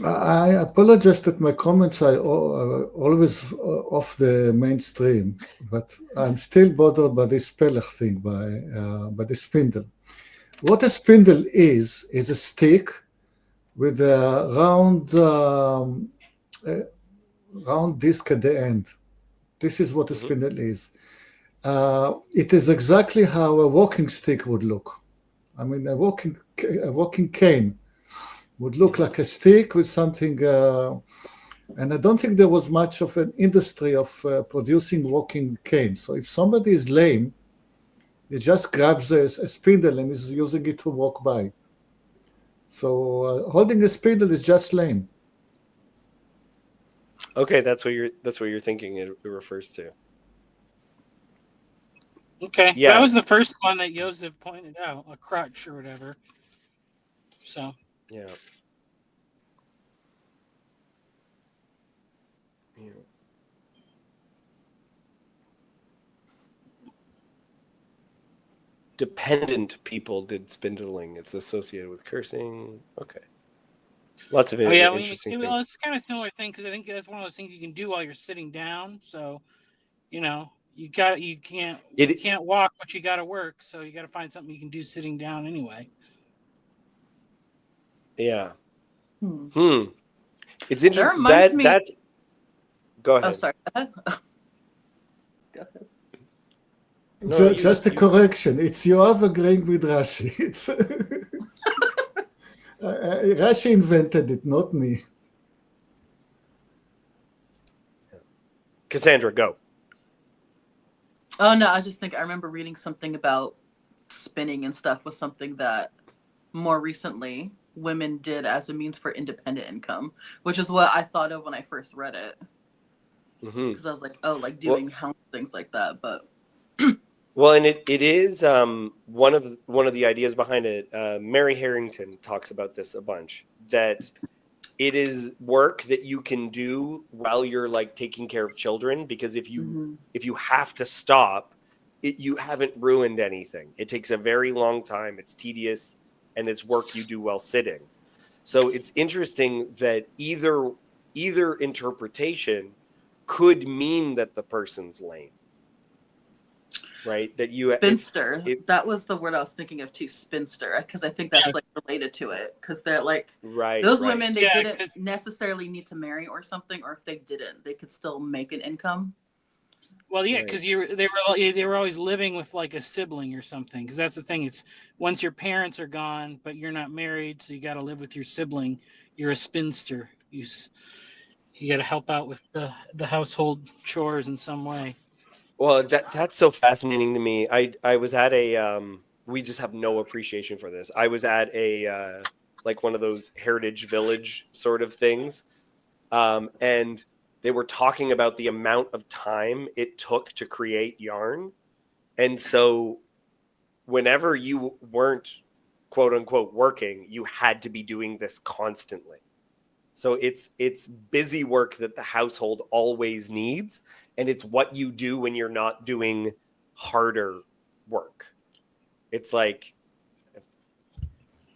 I apologize that my comments are always off the mainstream, but I'm still bothered by this Pelech thing, by the spindle. What a spindle is a stick with a round disc at the end. This is what a spindle is. It is exactly how a walking stick would look. A walking cane would look like a stick with something, and I don't think there was much of an industry of producing walking canes. So if somebody is lame, he just grabs a spindle and is using it to walk by. So holding a spindle is just lame. Okay, that's what you're thinking it refers to. Okay, yeah, that was the first one that Joseph pointed out, a crutch or whatever. So yeah. Dependent people did spindling. It's associated with cursing. Okay. Lots of interesting things. Well, it's kind of similar thing because I think that's one of those things you can do while you're sitting down. So, you can't walk, but you got to work. So you got to find something you can do sitting down anyway. Yeah. It's interesting. That's. Go ahead. Oh, sorry. Go ahead. No, just a correction. It's Yoav agreeing with Rashi. It's Rashi invented it, not me. Cassandra, go. Oh no, I remember reading something about spinning and stuff was something that more recently women did as a means for independent income, which is what I thought of when I first read it. Because I was like, oh, like doing house things like that. But well, and it is one of the ideas behind it. Mary Harrington talks about this a bunch, that it is work that you can do while you're like taking care of children, because if you have to stop, you haven't ruined anything. It takes a very long time. It's tedious, and it's work you do while sitting. So it's interesting that either interpretation could mean that the person's lame, right? That you spinster. That was the word I was thinking of too, spinster, because I think that's like related to it. Because they're like those women, they didn't necessarily need to marry or something, or if they didn't, they could still make an income. Well, yeah, because they were always living with like a sibling or something. Because that's the thing. It's once your parents are gone, but you're not married, so you got to live with your sibling. You're a spinster. You got to help out with the household chores in some way. Well, that's so fascinating to me. I was at a we just have no appreciation for this. I was at a like one of those heritage village sort of things, and they were talking about the amount of time it took to create yarn, and so whenever you weren't quote unquote working, you had to be doing this constantly. So it's busy work that the household always needs, and it's what you do when you're not doing harder work. It's like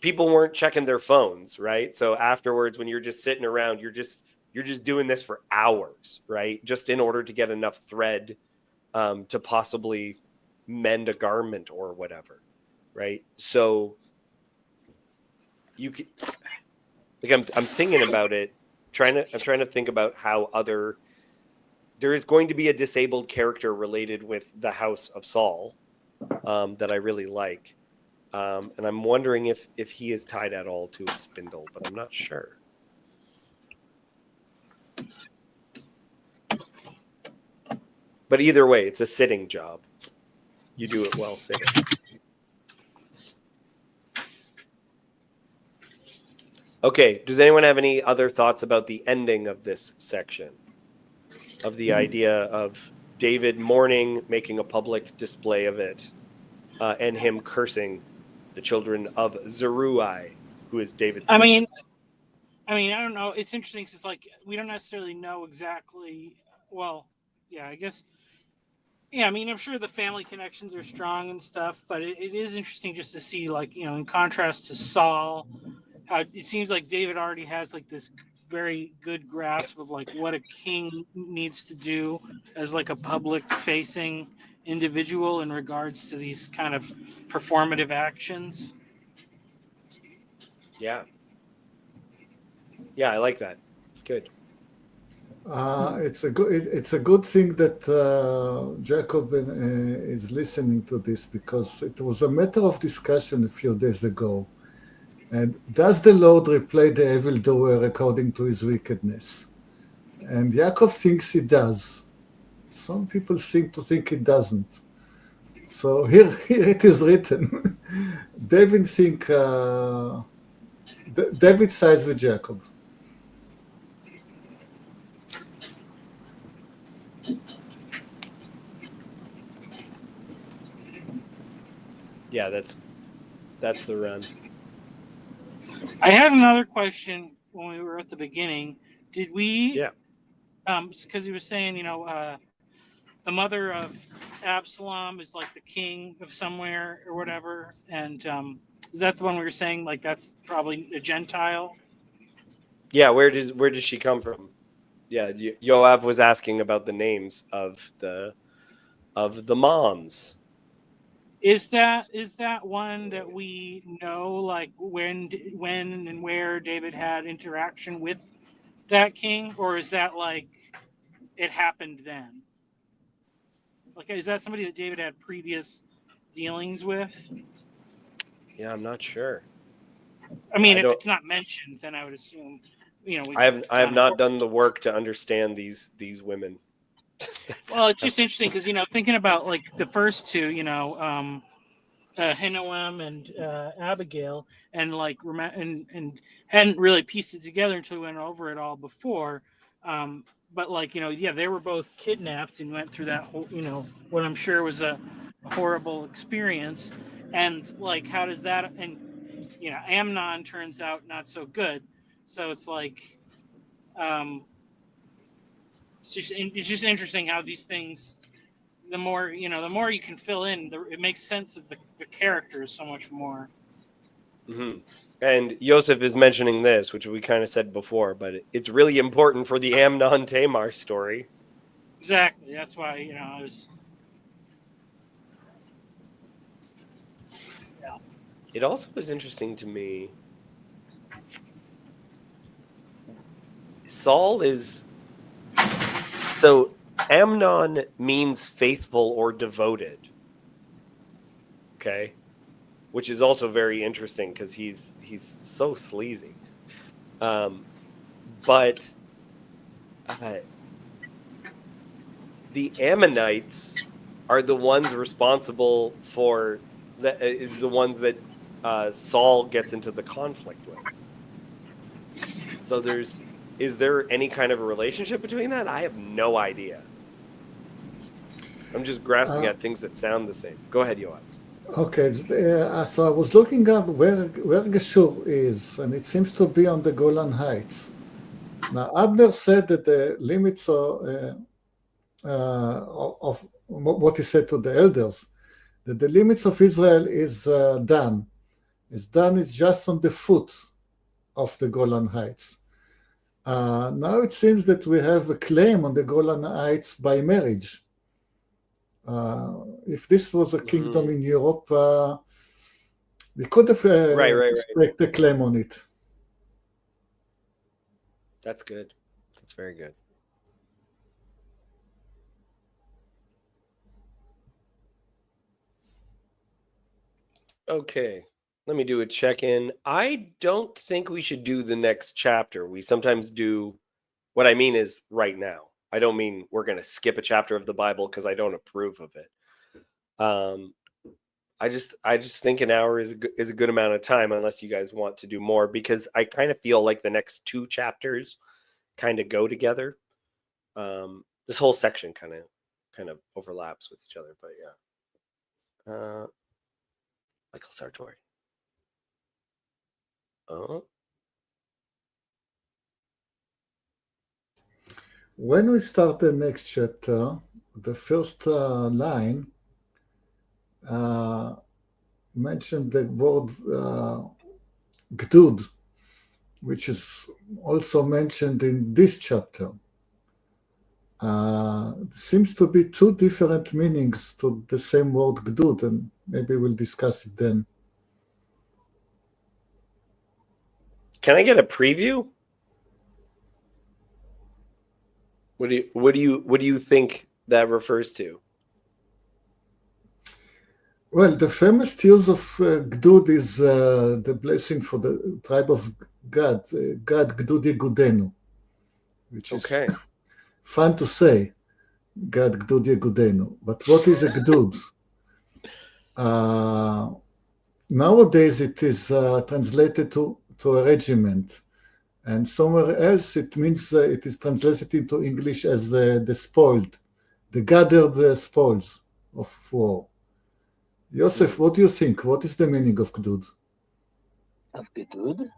people weren't checking their phones, right? So afterwards, when you're just sitting around, you're just doing this for hours, right? Just in order to get enough thread to possibly mend a garment or whatever, right? So you could. Like I'm thinking about it, I'm trying to think about how there is going to be a disabled character related with the House of Saul that I really like, and I'm wondering if he is tied at all to a spindle, but I'm not sure. But either way, it's a sitting job. You do it while sitting. Okay, does anyone have any other thoughts about the ending of this section? Of the idea of David mourning, making a public display of it, and him cursing the children of Zeruiah, who is David's sister. I mean, I don't know. It's interesting because it's like we don't necessarily know exactly. Well, yeah, I guess. Yeah, I mean, I'm sure the family connections are strong and stuff, but it is interesting just to see, like, you know, in contrast to Saul, it seems like David already has like this very good grasp of like what a king needs to do as like a public facing individual in regards to these kind of performative actions. Yeah, I like that. It's good. It's a good thing that Jacob is listening to this, because it was a matter of discussion a few days ago. And does the Lord repay the evildoer according to his wickedness? And Yaakov thinks he does. Some people seem to think he doesn't. So here it is written. David sides with Jacob. Yeah, that's the run. I had another question when we were at the beginning. Did we? Yeah. Because he was saying, you know, the mother of Absalom is like the king of somewhere or whatever, and is that the one we were saying like that's probably a Gentile? Yeah, where does she come from? Yeah, Yoav was asking about the names of the moms. Is that one that we know, like when and where David had interaction with that king, or is that like it happened then? Like, is that somebody that David had previous dealings with? Yeah, I'm not sure. I mean, if it's not mentioned, then I would assume, you know. I have not done the work to understand these women. Well, it's just interesting because, you know, thinking about like the first two, you know, Ahinoam and Abigail, and and hadn't really pieced it together until we went over it all before. But they were both kidnapped and went through that whole, what I'm sure was a horrible experience. And how does that? And Amnon turns out not so good. So it's it's just interesting how these things, the more you can fill in, it makes sense of the characters so much more. Mm-hmm. And Yosef is mentioning this, which we kind of said before, but it's really important for the Amnon Tamar story. Exactly. That's why I was. Yeah. It also was interesting to me. Saul is. So Amnon means faithful or devoted. Okay. Which is also very interesting because he's so sleazy. But the Ammonites are the ones responsible for is the ones that Saul gets into the conflict with. So is there any kind of a relationship between that? I have no idea. I'm just grasping at things that sound the same. Go ahead, Yoav. Okay, so I was looking up where Geshur is, and it seems to be on the Golan Heights. Now, Abner said that the limits of what he said to the elders, that the limits of Israel is Dan. Dan is just on the foot of the Golan Heights. Now it seems that we have a claim on the Golan Heights by marriage. If this was a kingdom in Europe, we could have expect a claim on it. That's good. That's very good. Okay, let me do a check-in. I don't think we should do the next chapter. We sometimes do. What I mean is right now. I don't mean we're going to skip a chapter of the Bible because I don't approve of it. I just think an hour is a good amount of time, unless you guys want to do more, because I kind of feel like the next two chapters kind of go together. This whole section kind of overlaps with each other, but yeah. Michael Sartori. When we start the next chapter, the first line mentioned the word gdud, which is also mentioned in this chapter. Seems to be two different meanings to the same word gdud, and maybe we'll discuss it then. Can I get a preview? What do you think that refers to? Well, the famous use of gdud is the blessing for the tribe of Gad, Gad Gdudi Gudenu, which is fun to say, Gad Gdudi Gudenu. But what is a gdud? Nowadays, it is translated to a regiment, and somewhere else it means it is translated into English as the spoiled, the gathered spoils of war. Yosef, what do you think? What is the meaning of gdud? Of gdud?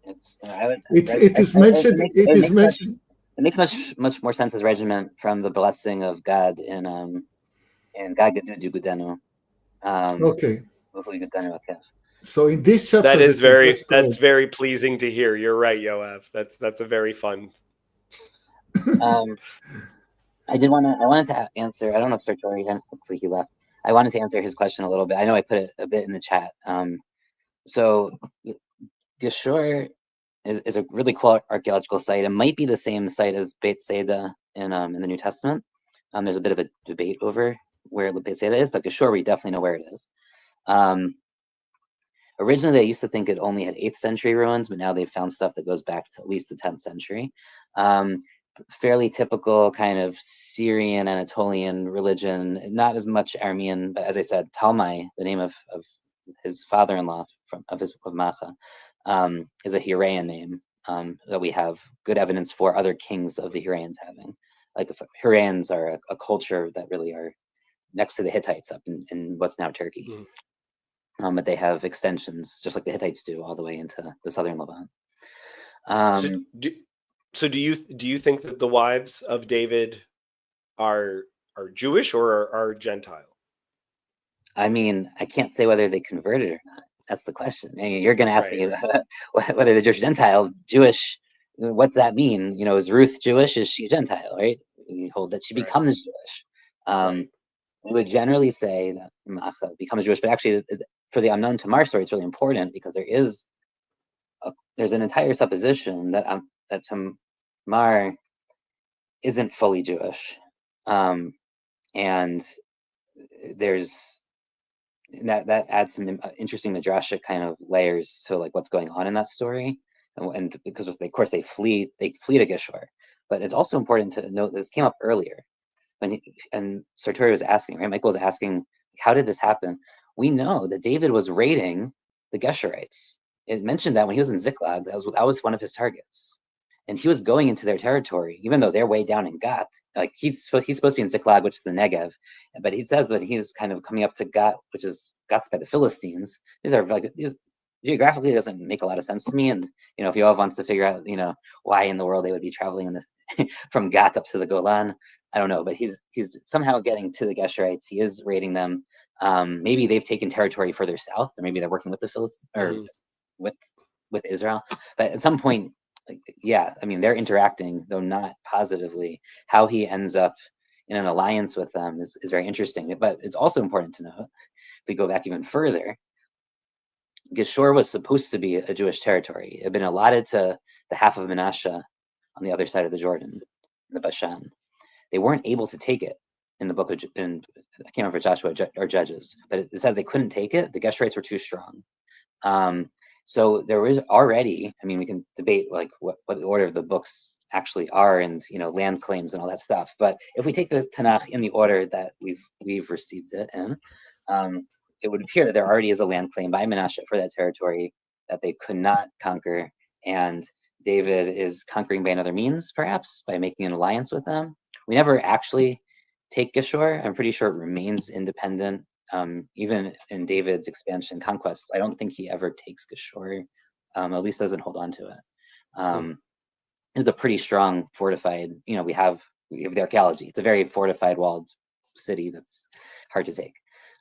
It is mentioned. It makes much more sense as regiment from the blessing of God in God Gedudu Gudenu. Okay. So in this chapter, that's very pleasing to hear. You're right, Yoav. That's a very fun. I wanted to answer. I don't know if Sartori, looks like he left. I wanted to answer his question a little bit. I know I put it a bit in the chat. So Geshur is a really cool archaeological site. It might be the same site as Beit Seda in the New Testament. There's a bit of a debate over where Beit Seda is, but Geshur, we definitely know where it is. Originally, they used to think it only had 8th century ruins, but now they've found stuff that goes back to at least the 10th century. Fairly typical kind of Syrian Anatolian religion, not as much Aramean, but as I said, Talmai, the name of his father-in-law of Macha, is a Huraean name that we have good evidence for other kings of the Huraeans having. Like Huraeans are a culture that really are next to the Hittites up in what's now Turkey. But they have extensions, just like the Hittites do, all the way into the southern Levant. So do you think that the wives of David are Jewish or are Gentile? I mean, I can't say whether they converted or not. That's the question. I mean, you're going to ask me whether they're Jewish, Gentile, Jewish. What's that mean? Is Ruth Jewish? Is she Gentile? Right? We hold that she becomes Jewish. We would generally say that Macha becomes Jewish, but actually, for the Amnon Tamar story, it's really important because there's an entire supposition that Tamar isn't fully Jewish, and there's that adds some interesting midrashic kind of layers to like what's going on in that story, and because of course they flee to Geshur, but it's also important to note this came up earlier. And Sartori was asking, right? Michael was asking, how did this happen? We know that David was raiding the Geshurites. It mentioned that when he was in Ziklag, that was one of his targets, and he was going into their territory, even though they're way down in Gat. Like he's supposed to be in Ziklag, which is the Negev, but he says that he's kind of coming up to Gat, which is Gat's by the Philistines. Geographically, it doesn't make a lot of sense to me. And if Yoav wants to figure out, why in the world they would be traveling in this from Gat up to the Golan, I don't know, but he's somehow getting to the Geshurites. He is raiding them. Maybe they've taken territory further south, or maybe they're working with the Philistines or with Israel. But at some point, they're interacting, though not positively. How he ends up in an alliance with them is very interesting. But it's also important to note, if we go back even further, Geshur was supposed to be a Jewish territory. It had been allotted to the half of Manasseh on the other side of the Jordan, the Bashan. They weren't able to take it in the book of, I can't remember Joshua or Judges, but it says they couldn't take it. The Geshurites were too strong. So there was already, we can debate like what the order of the books actually are, and land claims and all that stuff. But if we take the Tanakh in the order that we've received it in, it would appear that there already is a land claim by Manasseh for that territory that they could not conquer, and David is conquering by another means, perhaps by making an alliance with them. We never actually take Geshur. I'm pretty sure it remains independent. Even in David's expansion conquest, I don't think he ever takes Geshur, at least doesn't hold on to it. It's a pretty strong fortified, we have the archaeology. It's a very fortified walled city that's hard to take.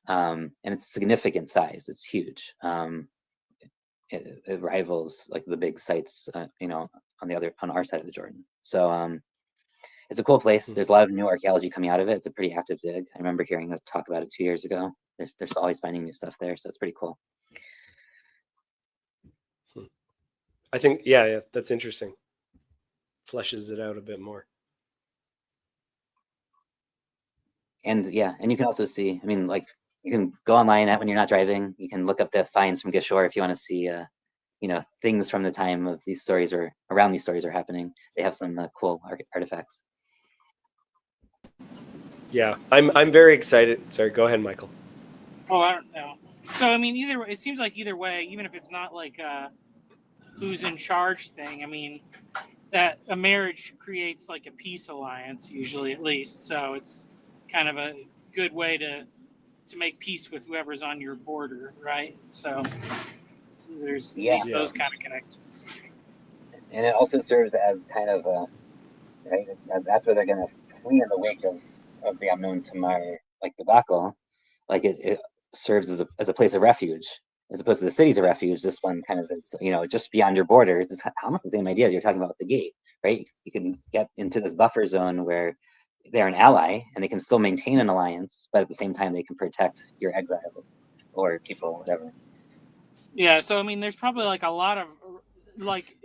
And it's significant size. It's huge. It rivals like the big sites, on our side of the Jordan. So it's a cool place. There's a lot of new archaeology coming out of it. It's a pretty active dig. I remember hearing us talk about it 2 years ago. There's always finding new stuff there, so it's pretty cool. I think, yeah, that's interesting. Fleshes it out a bit more. And you can also see, you can go online when you're not driving. You can look up the finds from Geshur if you want to see, things from the time of these stories or around these stories are happening. They have some cool artifacts. Yeah, I'm very excited. Sorry, go ahead, Michael. Oh, I don't know. So it seems like either way, even if it's not like who's in charge thing, that a marriage creates like a peace alliance usually, at least. So it's kind of a good way to make peace with whoever's on your border, right? So there's at least those kind of connections. And it also serves as kind of right. That's where they're going to flee in the wake of the Amnon Tamar debacle. Like it serves as a place of refuge, as opposed to the cities of refuge. This one kind of is, just beyond your borders. It's almost the same idea as you're talking about with the gate, right? You can get into this buffer zone where they're an ally and they can still maintain an alliance, but at the same time they can protect your exiles or people, whatever. Yeah, so there's probably like a lot of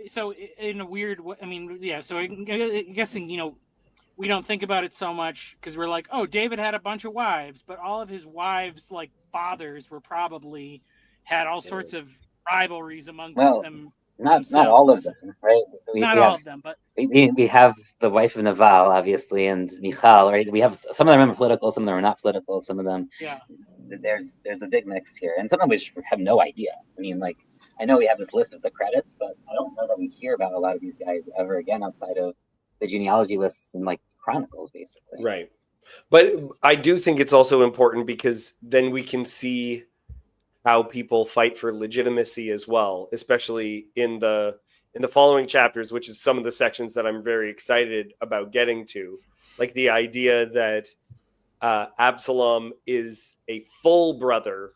so in a weird way. So I'm guessing we don't think about it so much because we're like, oh, David had a bunch of wives, but all of his wives, like fathers, were probably had all sorts of rivalries amongst them. Not all of them, right? Not all of them, but we have the wife of Naval, obviously, and Michal, right? We have some of them are political, some of them are not political, some of them. Yeah. there's a big mix here, and some of which have no idea. I mean, like, I know we have this list of the credits, but I don't know that we hear about a lot of these guys ever again outside of the genealogy lists and like chronicles, basically. Right. But I do think it's also important because then we can see how people fight for legitimacy as well, especially in the following chapters, which is some of the sections that I'm very excited about getting to, like the idea that Absalom is a full brother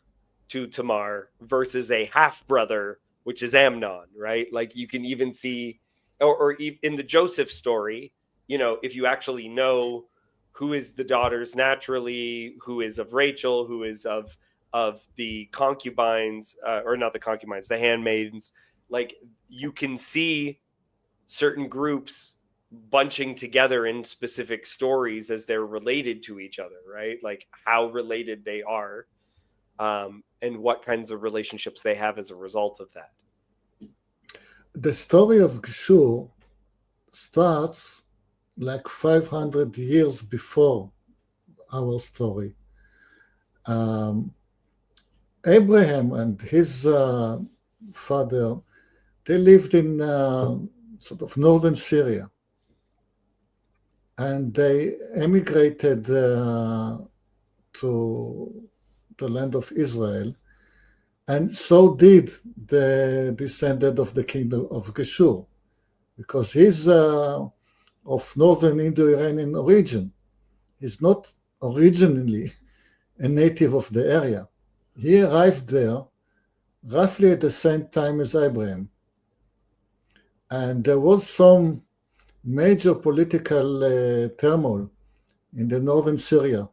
to Tamar versus a half brother, which is Amnon, right? Like you can even see, or in the Joseph story, you know, if you actually know who is the daughters naturally, who is of Rachel, who is of the concubines, or not the concubines, the handmaidens, like you can see certain groups bunching together in specific stories as they're related to each other, right? Like how related they are, and what kinds of relationships they have as a result of that. The story of Geshur starts like 500 years before our story. Abraham and his father, they lived in sort of northern Syria, and they emigrated to the land of Israel, and so did the descendant of the kingdom of Geshur, because he's of northern Indo-Iranian origin. He's not originally a native of the area. He arrived there roughly at the same time as Abraham. And there was some major political turmoil in the northern Syria.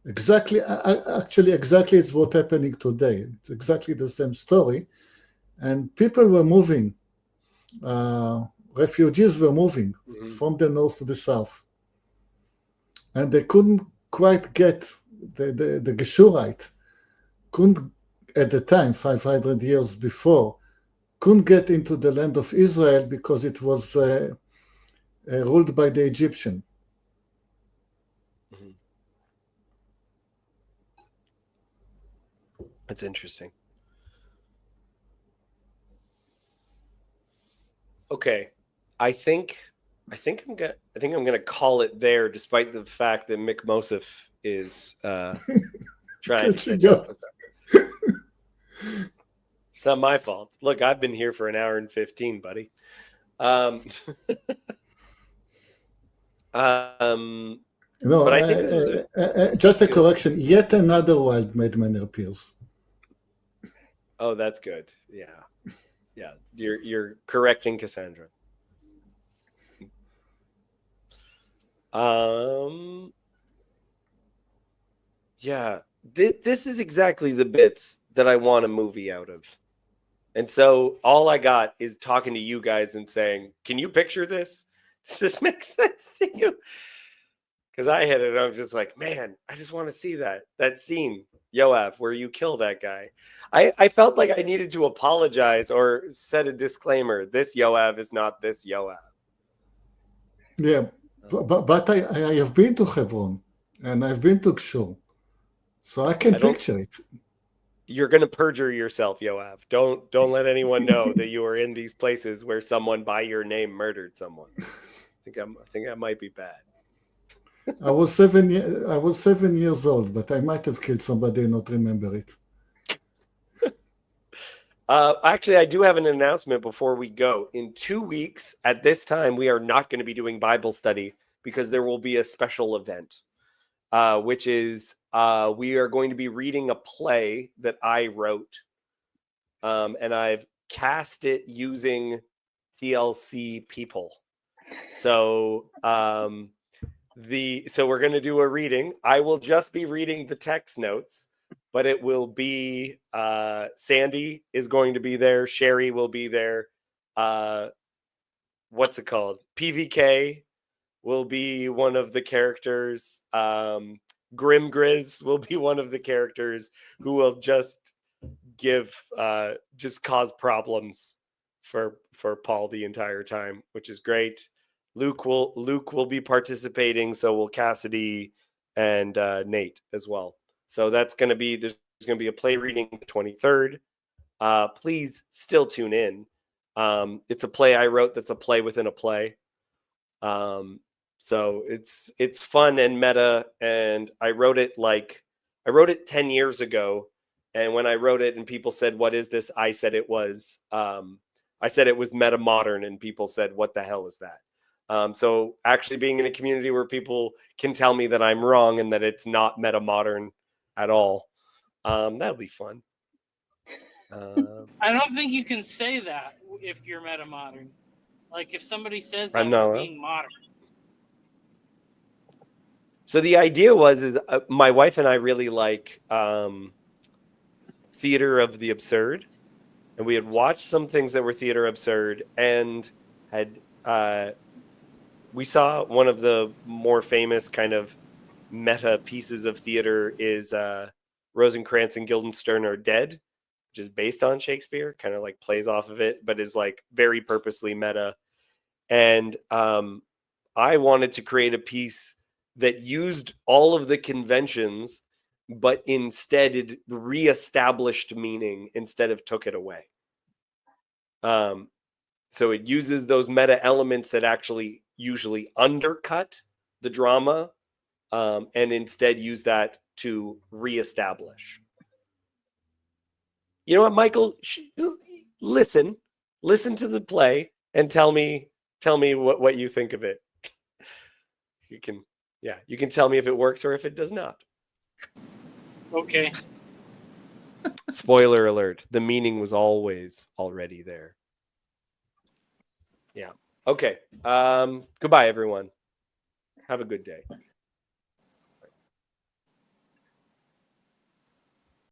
Exactly it's what's happening today. It's exactly the same story. And people were moving, refugees were moving from the north to the south. And they couldn't quite get, the Geshurite couldn't, at the time, 500 years before, couldn't get into the land of Israel because it was ruled by the Egyptian. That's interesting. Okay, I think I'm gonna call it there, despite the fact that Mick Mosef is trying to catch up with that. It's not my fault. Look, I've been here for an hour and 15, buddy. No, but I think this was just a correction. Yet another wild madman appears. Oh, that's good. Yeah. You're correcting Cassandra. Yeah. This is exactly the bits that I want a movie out of. And so all I got is talking to you guys and saying, can you picture this? Does this make sense to you? Because I had it, I was just like, man, I just want to see that scene, Yoav, where you kill that guy. I felt like I needed to apologize or set a disclaimer. This Yoav is not this Yoav. Yeah, but I have been to Hebron and I've been to Geshur, so I can picture it. You're going to perjure yourself, Yoav. Don't let anyone know that you are in these places where someone by your name murdered someone. I think that might be bad. I was 7 years old, but I might have killed somebody and not remember it. Actually, I do have an announcement before we go. In 2 weeks, at this time, we are not going to be doing Bible study because there will be a special event, which is we are going to be reading a play that I wrote, and I've cast it using TLC people. So we're going to do a reading. I will just be reading the text notes, but it will be Sandy is going to be there. Sherry will be there. What's it called? PVK will be one of the characters. Grim Grizz will be one of the characters who will just cause problems for Paul the entire time, which is great. Luke will be participating, so will Cassidy and Nate as well. So that's going to be, there's going to be a play reading the 23rd. Please still tune in. It's a play I wrote that's a play within a play. So it's fun and meta, and I wrote it 10 years ago, and when I wrote it and people said, "What is this?" I said it was meta modern, and people said, "What the hell is that?" So actually being in a community where people can tell me that I'm wrong and that it's not meta modern at all, that'll be fun. I don't think you can say that if you're meta modern. Like if somebody says that I'm they're not. being modern. So the idea was my wife and I really like theater of the absurd, and we had watched some things that were theater absurd, and had we saw one of the more famous kind of meta pieces of theater is Rosencrantz and Guildenstern Are Dead, which is based on Shakespeare, kind of like plays off of it, but is like very purposely meta. And I wanted to create a piece that used all of the conventions, but instead it reestablished meaning instead of took it away. So it uses those meta elements that actually usually undercut the drama, and instead use that to reestablish. You know what, Michael? Listen to the play and tell me what you think of it. You can tell me if it works or if it does not. Okay. Spoiler alert, the meaning was always already there. Yeah. Okay. Goodbye, everyone. Have a good day.